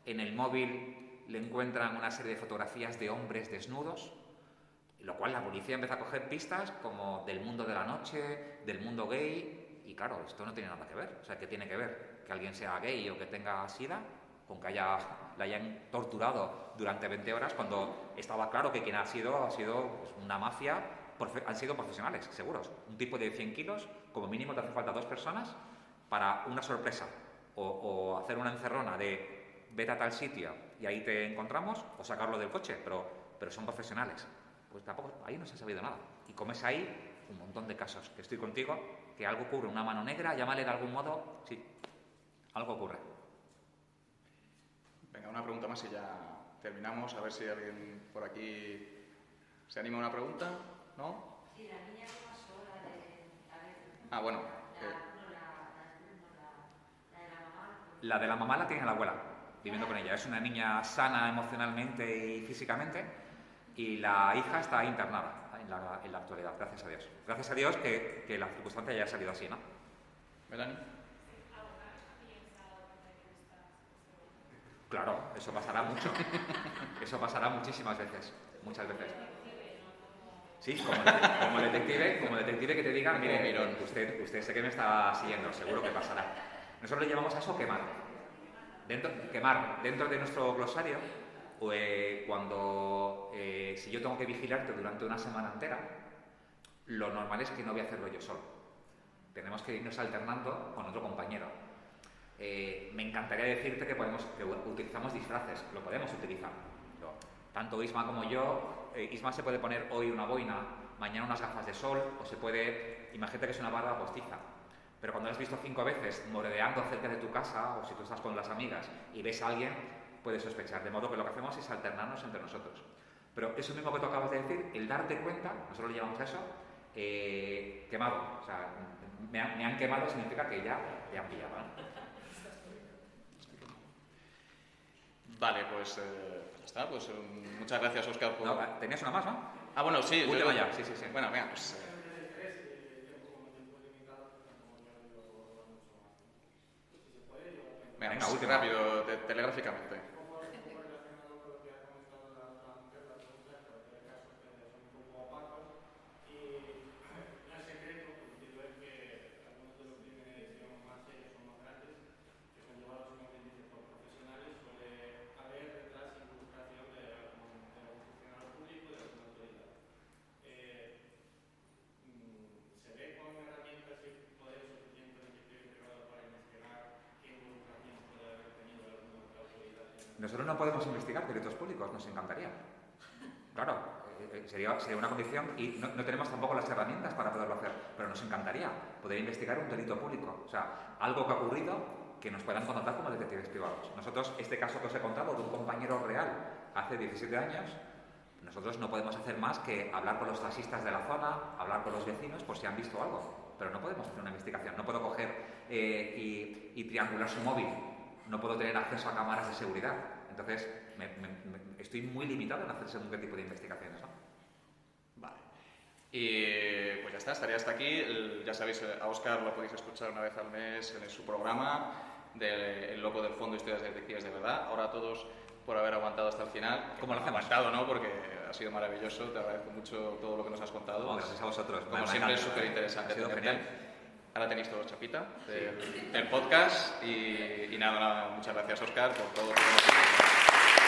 En el móvil le encuentran una serie de fotografías de hombres desnudos, lo cual la policía empieza a coger pistas como del mundo de la noche, del mundo gay, y claro, esto no tiene nada que ver. O sea, ¿qué tiene que ver? Que alguien sea gay o que tenga SIDA con que la hayan torturado durante 20 horas cuando estaba claro que quien ha sido pues, una mafia, han sido profesionales, seguros. Un tipo de 100 kilos, como mínimo te hace falta 2 personas para una sorpresa, o hacer una encerrona de vete a tal sitio y ahí te encontramos, o sacarlo del coche, pero son profesionales. Pues tampoco, ahí no se ha sabido nada. Y como es ahí, un montón de casos. Que estoy contigo, que algo ocurre, una mano negra, llámale de algún modo, sí, algo ocurre. Venga, una pregunta más y ya terminamos. A ver si alguien por aquí se anima a una pregunta, ¿no? Sí, la niña que pasó, la de... Ah, bueno. La La de la mamá la tiene la abuela, viviendo con ella. Es una niña sana emocionalmente y físicamente, y la hija está internada en la actualidad, gracias a Dios. Gracias a Dios que la circunstancia haya salido así, ¿no? Melanie. Claro, eso pasará mucho. Eso pasará muchísimas veces, muchas veces. Sí, como detective que te diga, mire, usted sé que me está siguiendo, seguro que pasará. Nosotros le llamamos a eso quemar. Dentro de nuestro glosario, si yo tengo que vigilarte durante una semana entera, lo normal es que no voy a hacerlo yo solo. Tenemos que irnos alternando con otro compañero. Me encantaría decirte que utilizamos disfraces, lo podemos utilizar. Tanto Isma como yo, Isma se puede poner hoy una boina, mañana unas gafas de sol, o se puede, imagínate que es una barba postiza. Pero cuando lo has visto 5 veces merodeando cerca de tu casa, o si tú estás con las amigas y ves a alguien, puedes sospechar. De modo que lo que hacemos es alternarnos entre nosotros. Pero eso mismo que tú acabas de decir, el darte cuenta, nosotros le llamamos a eso, quemado. O sea, me han quemado significa que ya han pillado, ¿no? Vale, pues ya está. Pues muchas gracias, Óscar. No, tenías una más, ¿no? Ah, bueno, sí. Última ya, sí. Bueno, venga, pues... Venga, Venga, pues última. rápido, telegráficamente. Nosotros no podemos investigar delitos públicos, nos encantaría. Claro, sería una condición y no tenemos tampoco las herramientas para poderlo hacer, pero nos encantaría poder investigar un delito público. O sea, algo que ha ocurrido que nos puedan contratar como detectives privados. Nosotros, este caso que os he contado de un compañero real hace 17 años, nosotros no podemos hacer más que hablar con los taxistas de la zona, hablar con los vecinos por si han visto algo, pero no podemos hacer una investigación. No puedo coger y triangular su móvil. No puedo tener acceso a cámaras de seguridad. Entonces, estoy muy limitado en hacer según qué tipo de investigaciones, ¿no? Vale. Y pues ya está, estaría hasta aquí. Ya sabéis, a Óscar lo podéis escuchar una vez al mes en su programa de El Loco del Fondo, Historias de Detectives de Verdad. Ahora a todos por haber aguantado hasta el final. ¿Cómo lo hacemos? Aguantado, ¿no? Porque ha sido maravilloso. Te agradezco mucho todo lo que nos has contado. No, gracias a vosotros. Como siempre, es súper interesante. Ha sido genial. Ahora tenéis todo chapita del podcast y nada, muchas gracias, Óscar, por todo lo que nos has